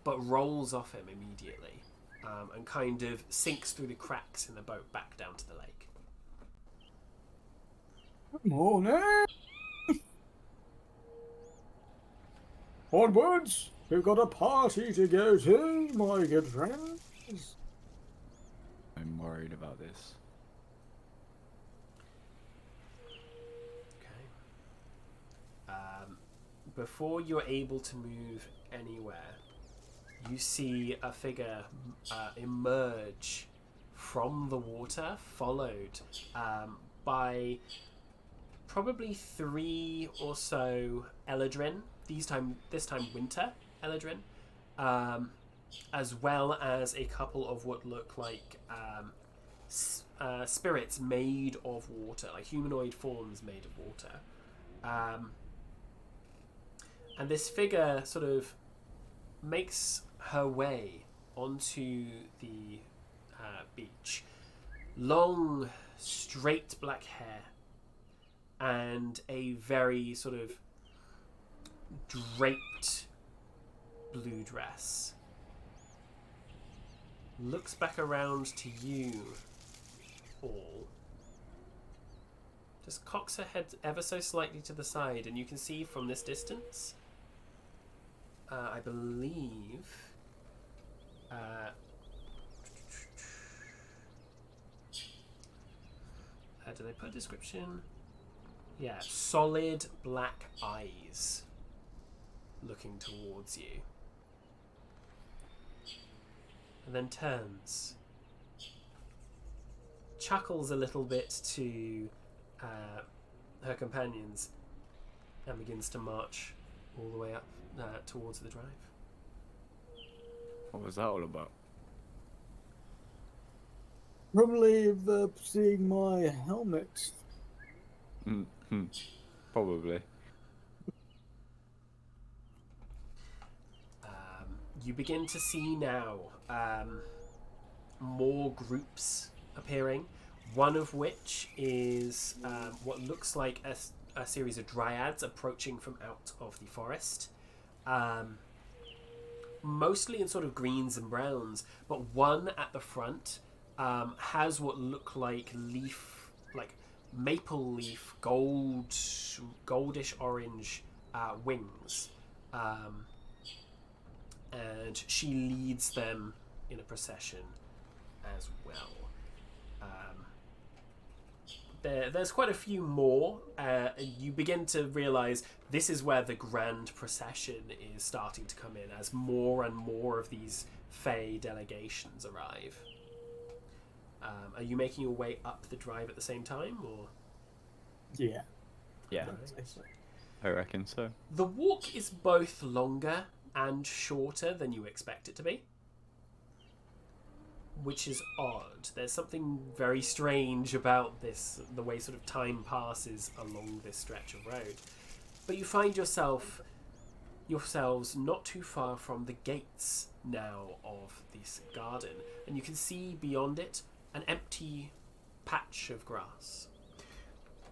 but rolls off him immediately, and kind of sinks through the cracks in the boat back down to the lake. Good morning. Onwards. We've got a party to go to, my good friends. I'm worried about this. Okay. Before you're able to move anywhere, you see a figure emerge from the water, followed by probably 3 or so Eladrin. This time winter Eladrin, as well as a couple of what look like spirits made of water, like humanoid forms made of water. And this figure sort of makes her way onto the beach. Long, straight black hair and a very sort of draped blue dress. Looks back around to you all. Just cocks her head ever so slightly to the side, and you can see from this distance, I believe, did I put a description? Yeah, solid black eyes looking towards you. And then turns, chuckles a little bit to her companions, and begins to march all the way up towards the drive. What was that all about? Probably they're seeing my helmet. Probably. You begin to see now more groups appearing, one of which is what looks like a series of dryads approaching from out of the forest. Mostly in sort of greens and browns, but one at the front has what look like maple leaf, goldish orange wings. And she leads them in a procession as well. There's quite a few more. You begin to realise this is where the grand procession is starting to come in as more and more of these Fae delegations arrive. Are you making your way up the drive at the same time, or? Yeah. Yeah, I reckon so. The walk is both longer and shorter than you expect it to be, which is odd. There's something very strange about this, the way sort of time passes along this stretch of road. But you find yourselves not too far from the gates now of this garden, and you can see beyond it an empty patch of grass.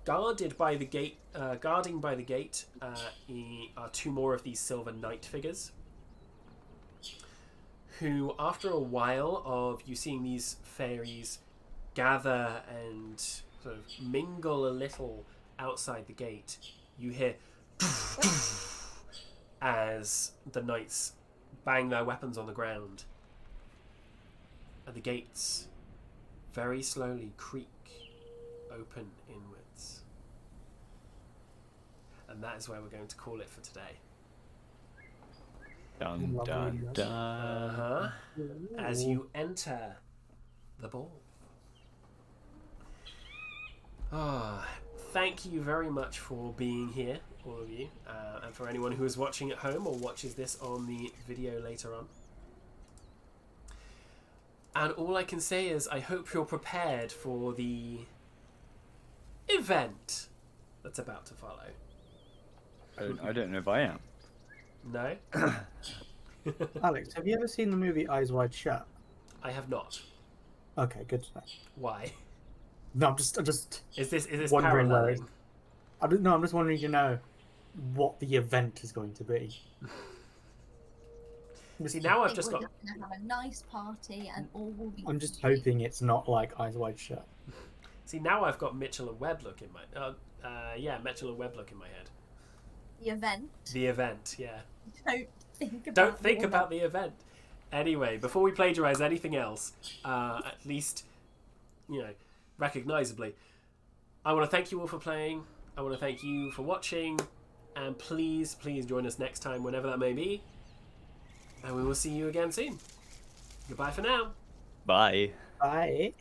Guarding by the gate are two more of these silver knight figures, who, after a while of you seeing these fairies gather and sort of mingle a little outside the gate, you hear as the knights bang their weapons on the ground, and the gates very slowly creak open inwards. And that is where we're going to call it for today. Dun, dun, dun. As you enter the ball. Thank you very much for being here, all of you, and for anyone who is watching at home or watches this on the video later on. And all I can say is I hope you're prepared for the event that's about to follow. I don't know if I am. No? Alex, have you ever seen the movie Eyes Wide Shut? I have not. Okay, good to know. Why? No, I'm just Is this wondering where paralleling? I'm just wondering, what the event is going to be. See, now I've Think just we're got... just gonna have a nice party and all will be. I'm just hoping it's not like Eyes Wide Shut. See, now I've got Mitchell and Webb look in my... Mitchell and Webb look in my head. The event. The event, yeah. Don't think about. Don't think about the event. Anyway, before we plagiarize anything else, at least, recognizably, I want to thank you all for playing. I want to thank you for watching. And please join us next time, whenever that may be. And we will see you again soon. Goodbye for now. Bye. Bye.